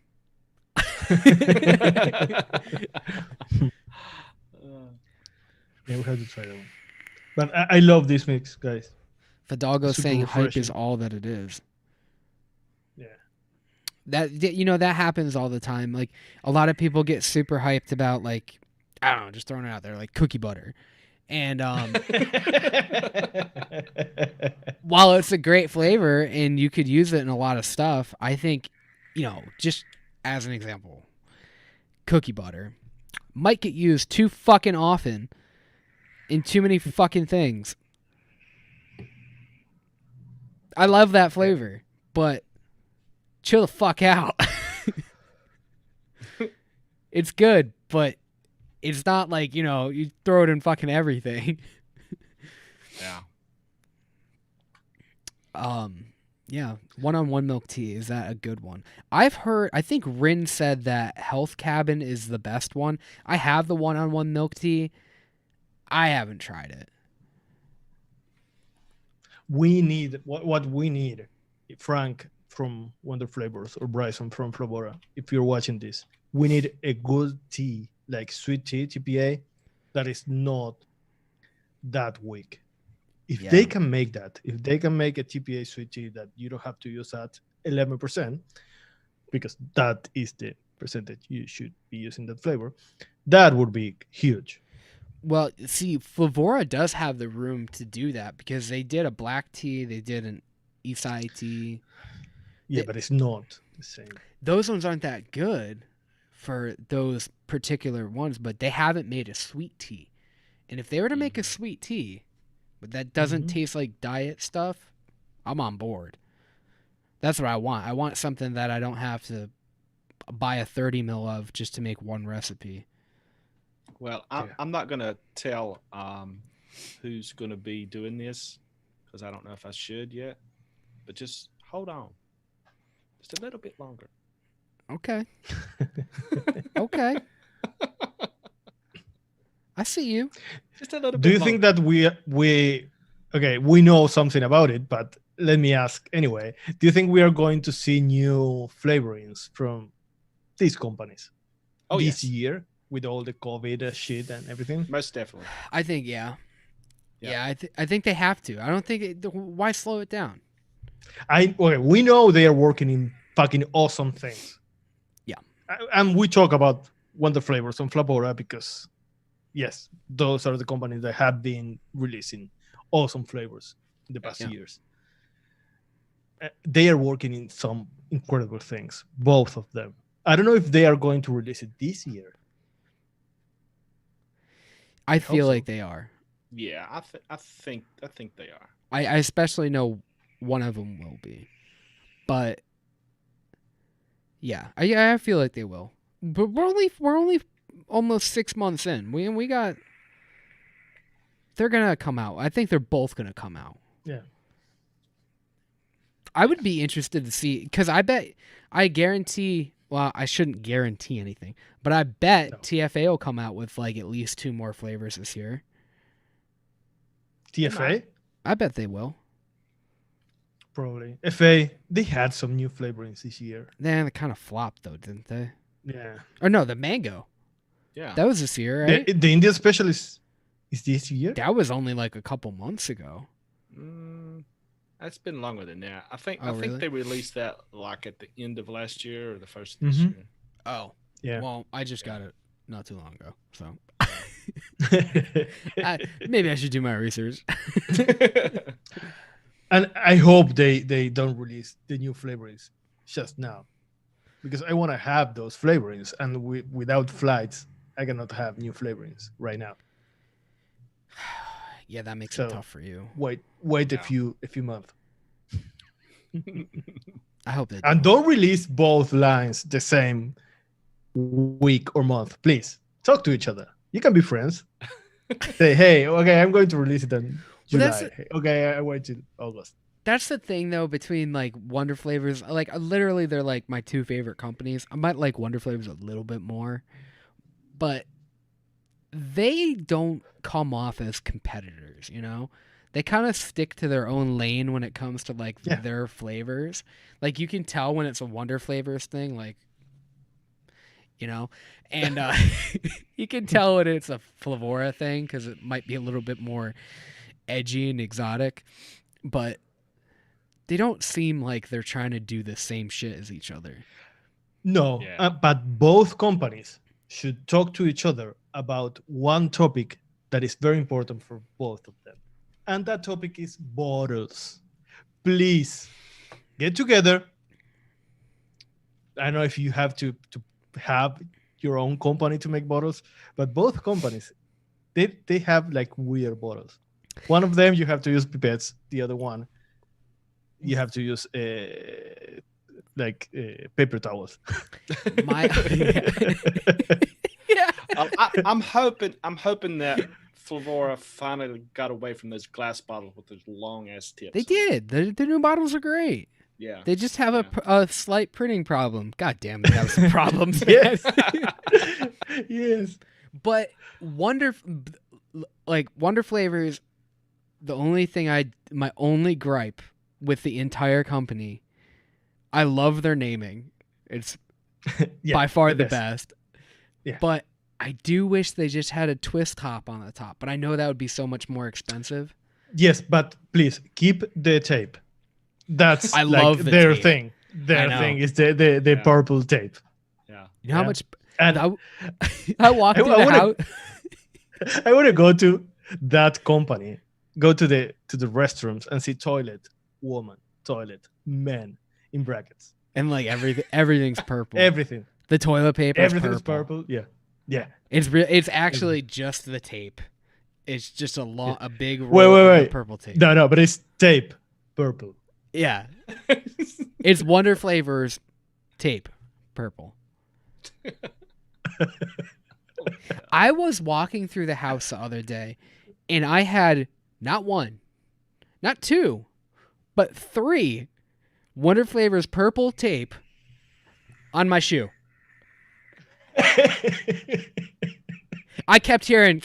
Yeah, we have to try that one. But I love this mix, guys. Fidalgo's Super saying hype is refreshing. all that it is. Yeah. That happens all the time. Like a lot of people get super hyped about like I don't know, just throwing it out there, like cookie butter. And while it's a great flavor and you could use it in a lot of stuff, I think, just as an example, cookie butter might get used too fucking often in too many fucking things. I love that flavor, but chill the fuck out. It's good, but it's not like, you throw it in fucking everything. Yeah. Yeah, one-on-one milk tea, is that a good one? I think Rin said that Health Cabin is the best one. I have the one-on-one milk tea. I haven't tried it. We need what we need. Frank from Wonder Flavors or Bryson from Flavora, if you're watching this, we need a good tea, like sweet tea, TPA, that is not that weak. If Yeah. they can make that, if they can make a TPA sweet tea that you don't have to use at 11%, because that is the percentage you should be using that flavor, that would be huge. Well, see, Flavora does have the room to do that because they did a black tea, they did an Isai tea. Yeah, but it's not the same. Those ones aren't that good for those particular ones, but they haven't made a sweet tea. And if they were to make a sweet tea, but that doesn't taste like diet stuff, I'm on board. That's what I want. I want something that I don't have to buy a 30 mil of just to make one recipe. Well, I'm not going to tell who's going to be doing this because I don't know if I should yet. But just hold on. Just a little bit longer. Okay. Okay. I see you. Just a little bit Do you longer. think that we know something about it, but let me ask anyway. Do you think we are going to see new flavorings from these companies this year with all the COVID shit and everything? Most definitely. I think, yeah. Yeah. I think they have to. I don't think why slow it down? We know they are working in fucking awesome things. Yeah. And we talk about Wonder Flavors and Flavora because, yes, those are the companies that have been releasing awesome flavors in the past years. They are working in some incredible things, both of them. I don't know if they are going to release it this year. I hope feel so. like they are. Yeah, I think they are. I especially know one of them will be, but yeah, I feel like they will. But we're only almost 6 months in. We got. They're gonna come out. I think they're both gonna come out. Yeah. I would be interested to see, because I guarantee. Well, I shouldn't guarantee anything, but I bet No. TFA will come out with like at least 2 more flavors this year. TFA? I bet they will. Probably. FA, they had some new flavorings this year. They kind of flopped though, didn't they? Yeah. Or no, the mango. Yeah. That was this year, right? The Indian special is this year? That was only like a couple months ago. That's been longer than that. I think really? they released that like at the end of last year or the first of Mhm. this year. Oh. Yeah. Well, I just got it not too long ago, so maybe I should do my research. And I hope they don't release the new flavorings just now, because I want to have those flavorings, and without flights, I cannot have new flavorings right now. Yeah, that makes So- it tough for you. Wait Yeah. a few months, I hope they do. and don't release both lines the same week or month. Please talk to each other. You can be friends. Say, hey, okay, I'm going to release it in Well, that's July. Okay, I wait till August. That's the thing though between like Wonder Flavors, like literally they're like my 2 favorite companies. I might like Wonder Flavors a little bit more, but they don't come off as competitors, you know? They kind of stick to their own lane when it comes to like Yeah. their flavors. Like you can tell when it's a Wonder Flavors thing, like, you know, and you can tell when it's a Flavora thing because it might be a little bit more edgy and exotic, but they don't seem like they're trying to do the same shit as each other. No, Yeah. but both companies should talk to each other about one topic that is very important for both of them. And that topic is bottles. Please get together. I don't know if you have to have your own company to make bottles, but both companies, they have like weird bottles. One of them you have to use pipettes. The other one you have to use paper towels. My yeah. I'm hoping that Flavora finally got away from those glass bottles with those long ass tips. They did. The new bottles are great. Yeah. They just have Yeah. a slight printing problem. God damn, they have some problems. Yes. Yes. But Wonder Flavors, the only thing my only gripe with the entire company, I love their naming. It's Yeah, by far the the best. Yeah. But I do wish they just had a twist top on the top. But I know that would be so much more expensive. Yes, but please keep the tape. That's I like love the their tape. thing. Their know. thing is the Yeah. purple tape. Yeah. You know how Yeah. much And I walked I through the wanna- house. I want to go to that company, go to the restrooms and see toilet woman, toilet men in brackets. And like everything's purple. Everything. The toilet paper Everything is is purple. Yeah. Yeah. It's actually just the tape. It's just a big Wait, roll of wait. purple tape. No, but it's tape purple. Yeah. It's Wonder Flavors tape purple. I was walking through the house the other day and I had not one, not two, but 3 Wonder Flavors purple tape on my shoe. I kept hearing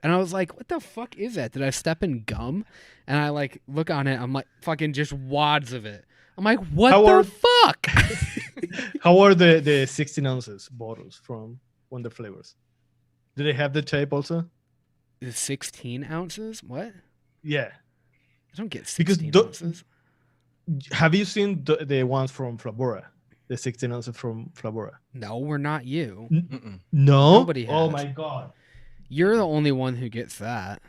and I was like, what the fuck is that? Did I step in gum? And I like look on it, I'm like fucking just wads of it. I'm like, what How the are- fuck? How are the 16 ounces bottles from Wonder Flavors? Do they have the tape also? The 16 ounces? What? Yeah. I don't get Because 16 the- ounces. Have you seen the ones from Flavora? The 16 ounces from Flavora? No, we're not you. Mm-mm. No. Nobody Oh has. my god. You're the only one who gets that.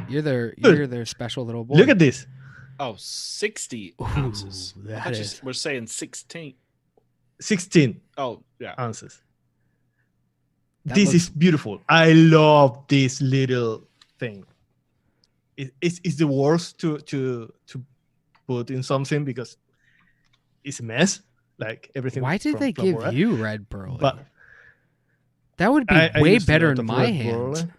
You're their special little boy. Look at this. Oh, 60 Ooh, ounces. that I is- we're saying 16. 16 Oh, yeah. ounces. That This looks- is beautiful. I love this little thing. It's the worst to put in something because it's a mess, like everything. Why did from they give Flavora. you Red Burley? But That would be I way used a better lot in of my Red hands. Burley.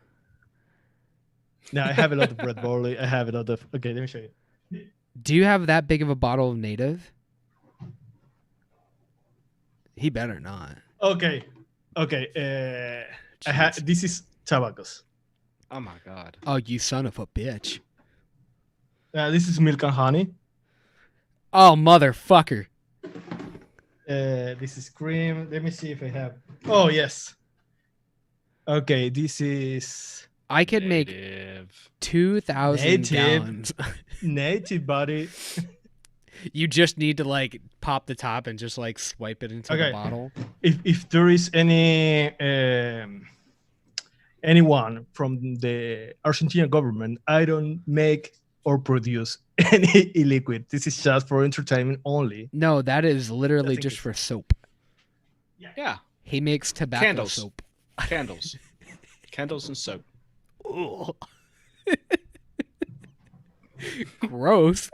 Now I have a lot of Red Barley. I have a lot of. Okay, let me show you. Do you have that big of a bottle of native? He better not. Okay. I Jeez. this is Tabacos. Oh my God. Oh, you son of a bitch. This is milk and honey. Oh, motherfucker. This is cream. Let me see if I have. Oh yes. Okay, this is I could make Native. 2,000 Native. gallons. native body. You just need to like pop the top and just like swipe it into the Okay. bottle. If there is anyone from the Argentine government, I don't make or produce any e-liquid. This is just for entertainment only. No, that is literally think just it's- for soap. Yeah. He makes tobacco Candles. soap. Candles. Candles and soap. Ugh. Gross.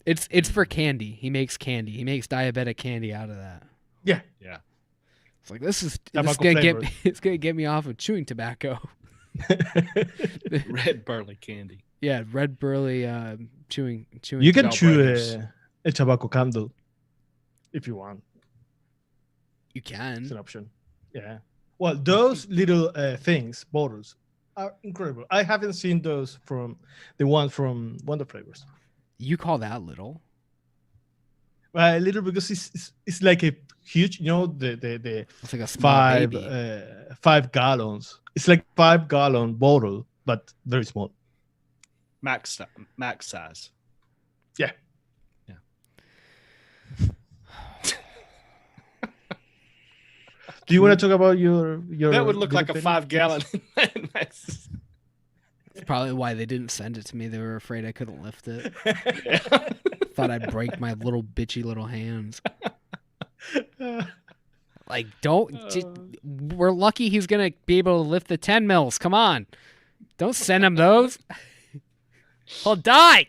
It's for candy. He makes candy. He makes diabetic candy out of that. Yeah. Yeah. It's like this is Tobacco gonna flavored. it's gonna get me off of chewing tobacco. Red burley candy. Yeah, red burley chewing. You can Bell chew breakers. a tobacco candle if you want. You It's can. an option. Yeah. Well, those little things, bottles, are incredible. I haven't seen those from the one from Wonder Flavors. You call that little? Little because it's like a huge, the It's like a small baby. 5 gallons. It's like 5-gallon bottle, but very small. Max size. Yeah. Yeah. Do you want to talk about your? That would look like a little penny? 5-gallon. Max. That's probably why they didn't send it to me. They were afraid I couldn't lift it. Yeah. Thought I'd break my little bitchy little hands. Like, we're lucky he's gonna be able to lift the 10 mils. Come on, don't send him those. He'll die.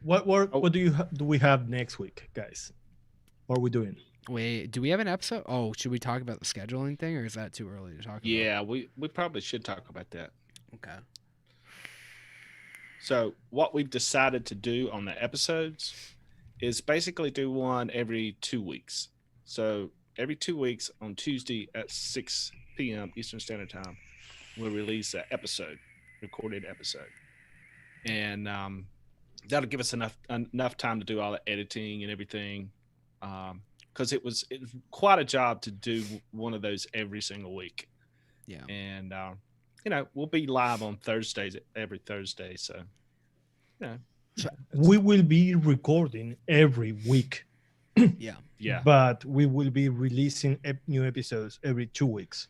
What do we have next week, guys? What are we doing? Wait, do we have an episode? Oh, should we talk about the scheduling thing, or is that too early to talk about? Yeah, we probably should talk about that. Okay. So what we've decided to do on the episodes is basically do one every 2 weeks. So every 2 weeks on Tuesday at 6 p.m. Eastern Standard Time, we'll release an episode, recorded episode. And that'll give us enough time to do all the editing and everything. Because it was quite a job to do one of those every single week. Yeah. And we'll be live on Thursdays every Thursday. So, We will be recording every week, Yeah. yeah, but we will be releasing new episodes every 2 weeks.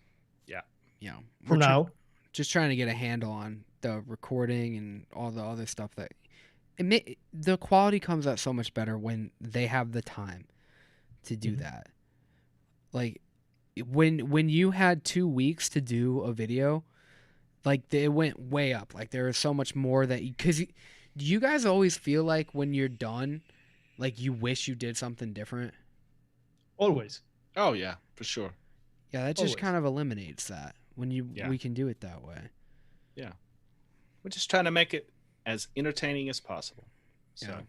Yeah. For now, Just trying to get a handle on the recording and all the other stuff that the quality comes out so much better when they have the time to do that. Like when you had 2 weeks to do a video, like it went way up. Like there was so much more that because do you guys always feel like when you're done, like you wish you did something different? always. oh yeah, for sure. Yeah, that just Always. kind of eliminates that when we can do it that way. We're just trying to make it as entertaining as possible. So, Yeah.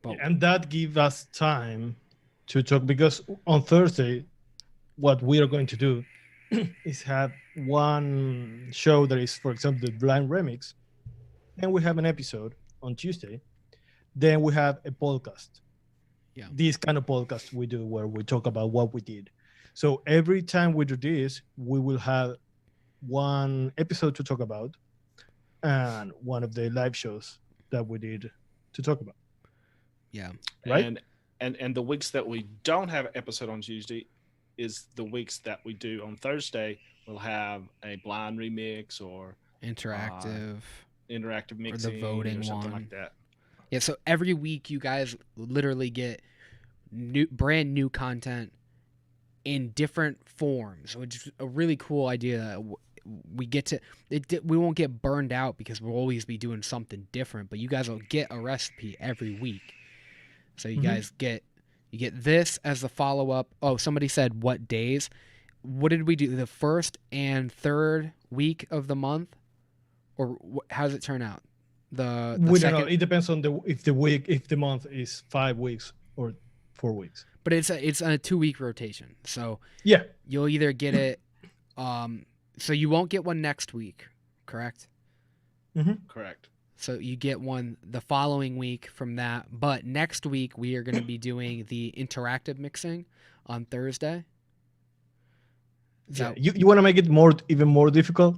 But And that gives us time to talk because on Thursday, what we are going to do is have one show that is, for example, the blind remix. Then we have an episode on Tuesday. Then we have a podcast. Yeah. This kind of podcast we do where we talk about what we did. So every time we do this, we will have one episode to talk about and one of the live shows that we did to talk about. yeah. Right. And the weeks that we don't have an episode on Tuesday is the weeks that we do on Thursday. We'll have a blind remix or interactive. interactive the mixing voting or something one. like that. Yeah, so every week you guys literally get brand new content in different forms, which is a really cool idea. We get to we won't get burned out because we'll always be doing something different, but you guys will get a recipe every week. So you guys get this as the follow-up. Oh, somebody said what days? What did we do? The first and third week of the month? Or how does it turn out? The We second, don't know. It depends on if the month is 5 weeks or 4 weeks. but it's a 2-week rotation. So Yeah. you'll either get it so you won't get one next week, correct? Correct. So you get one the following week from that, but next week we are going to be doing the interactive mixing on Thursday. Yeah. You want to make it even more difficult?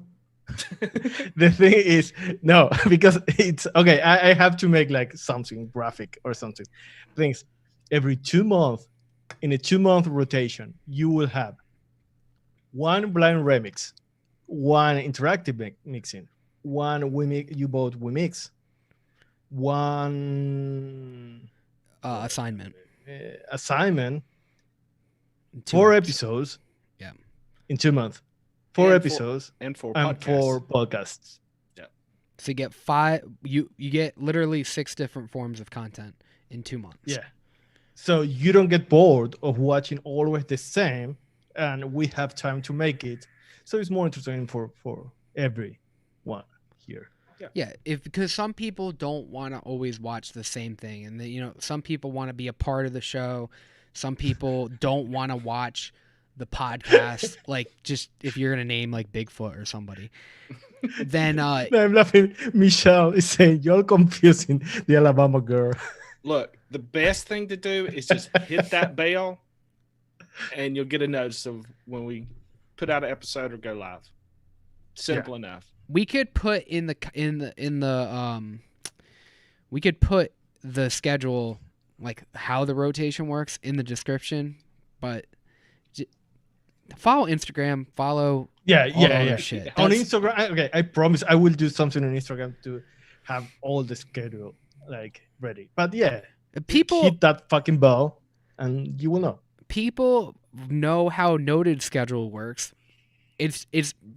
The thing is, no, because it's okay. I have to make like something graphic or something. Things every 2 months in a 2-month rotation, you will have one blind remix, one interactive mixing, one you both we mix, one assignment. Assignment, 2 4 months. episodes. Yeah. In 2 months, 4 episodes and 4 and podcasts. 4 podcasts. So you get 5. You get literally 6 different forms of content in 2 months. Yeah. So you don't get bored of watching always the same, and we have time to make it. So it's more entertaining for everyone here. Yeah, because some people don't want to always watch the same thing, and some people want to be a part of the show. Some people don't want to watch the podcast. Like, just if you're gonna name like Bigfoot or somebody, then I'm laughing. Michelle is saying you're confusing the Alabama girl. Look, the best thing to do is just hit that bell, and you'll get a notice of when we put out an episode or go live. Simple enough. We could put we could put the schedule, like how the rotation works, in the description, but follow Instagram, follow all shit. On Instagram, I promise I will do something on Instagram to have all the schedule like ready. But people hit that fucking bell and you will know. People know how Noted schedule works. It's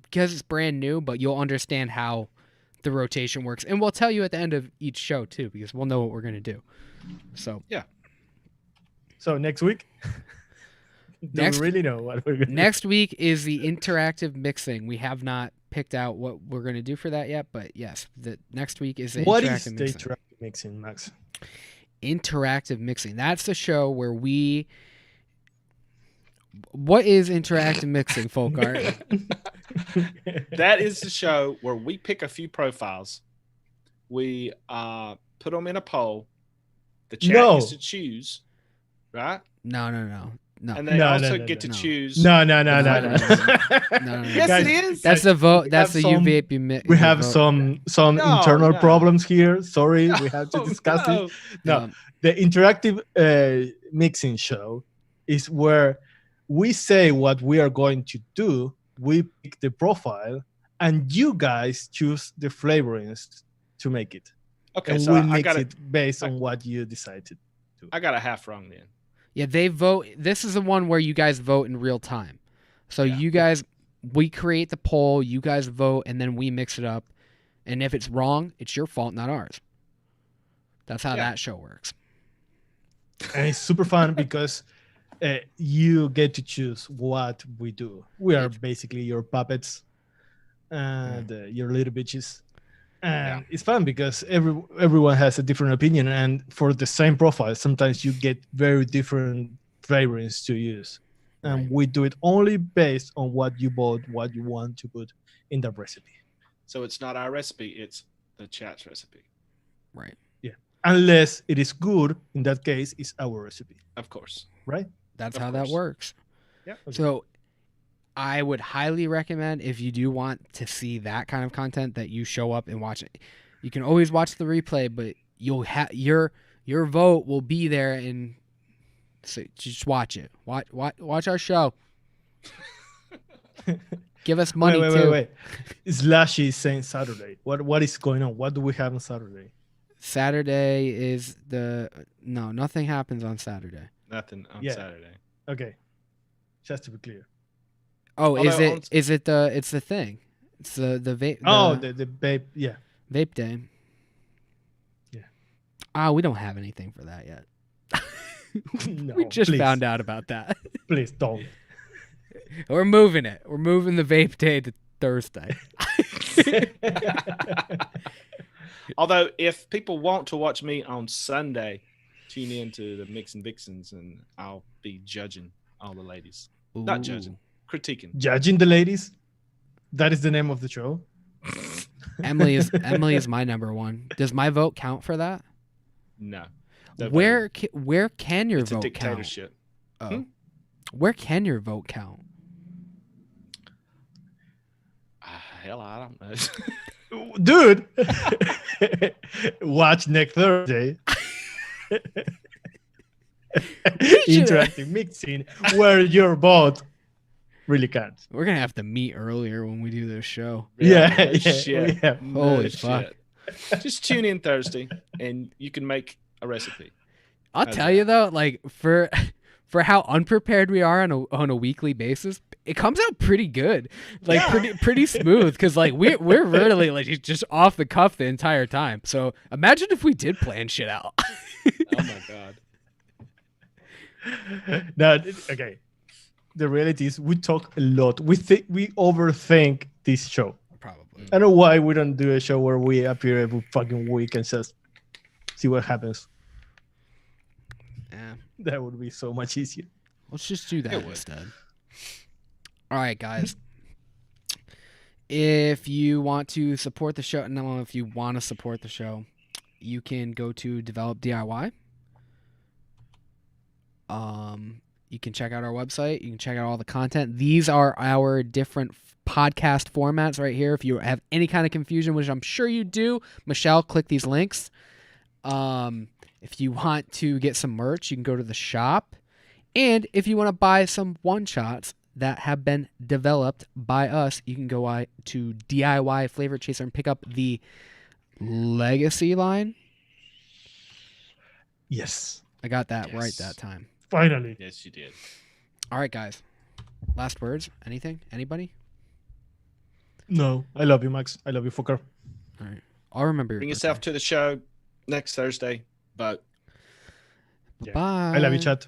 because it's brand new, but you'll understand how the rotation works, and we'll tell you at the end of each show too, because we'll know what we're gonna do. So So next week, we really know what we're gonna next week is the interactive mixing. We have not picked out what we're gonna do for that yet, but yes, the next week is the interactive mixing. What is the interactive mixing, Max? Interactive mixing. That's the show where we. What is interactive mixing, Folkart? That is the show where we pick a few profiles. We put them in a poll. The chat gets to choose, right? No. And they also get to choose. No. Yes, Guys, it is. That's the vote. That's the Vape mix. We have some internal problems here. Sorry, we have to discuss it. No, the interactive mixing show is where we say what we are going to do. We pick the profile, and you guys choose the flavorings to make it. Okay, and so we mix it based on what you decide to do. I got a half wrong then. Yeah, they vote. This is the one where you guys vote in real time. So you guys, we create the poll, you guys vote, and then we mix it up. And if it's wrong, it's your fault, not ours. That's how that show works. And it's super fun because you get to choose what we do. We are basically your puppets and your little bitches. And it's fun because everyone has a different opinion. And for the same profile, sometimes you get very different flavorings to use. And we do it only based on what you bought, what you want to put in the recipe. So it's not our recipe, it's the chat's recipe. Right. Yeah. Unless it is good, in that case, it's our recipe. Of course. Right? That's how that works. Yeah. Okay. So I would highly recommend, if you do want to see that kind of content, that you show up and watch it. You can always watch the replay, but you'll have your vote will be there, and so just watch it. Watch our show. Give us money wait, too. wait. Slashy is saying Saturday. What is going on? What do we have on Saturday? Saturday is nothing happens on Saturday. Nothing on Yeah. Saturday. Okay, just to be clear. Oh, is Although it? Is it the? It's the thing. It's the vape. The Vape. Yeah. Vape day. Yeah. We don't have anything for that yet. No, We just please, found out about that. Please don't. We're moving it. We're moving the vape day to Thursday. Although, if people want to watch me on Sunday, tune in to the Mix and Vixens, and I'll be judging all the ladies. Not judging, critiquing. Judging the ladies. That is the name of the show. Emily is my number one. Does my vote count for that? No. Where can your It's a vote dictatorship. count? Oh. Where can your vote count? Hell, I don't know. Dude, watch next Thursday. Interactive mixing where your vote really counts. We're gonna have to meet earlier when we do this show. Yeah, No shit. yeah. Holy fuck. Shit. Just tune in Thursday, and you can make a recipe. I'll tell you though, like for how unprepared we are on a weekly basis, it comes out pretty good, like pretty smooth. Because like we're really like just off the cuff the entire time. So imagine if we did plan shit out. Oh my god. No, okay. The reality is we talk a lot. We overthink this show. Probably. I don't know why we don't do a show where we appear every fucking week and just see what happens. Yeah. That would be so much easier. Let's just do that instead. All right, guys. If you want to support the show, you can go to Develop DIY. You can check out our website. You can check out all the content. These are our different podcast formats right here. If you have any kind of confusion, which I'm sure you do, Michelle, click these links. If you want to get some merch, you can go to the shop. And if you want to buy some one-shots that have been developed by us, you can go to DIY Flavor Chaser and pick up the Legacy line. Yes. I got that right that time. Finally. Yes, you did. All right, guys. Last words? Anything? Anybody? No. I love you, Max. I love you, fucker. All right. I'll remember your Bring yourself birthday. to the show next Thursday. Vote. Yeah. Bye. I love you, chat.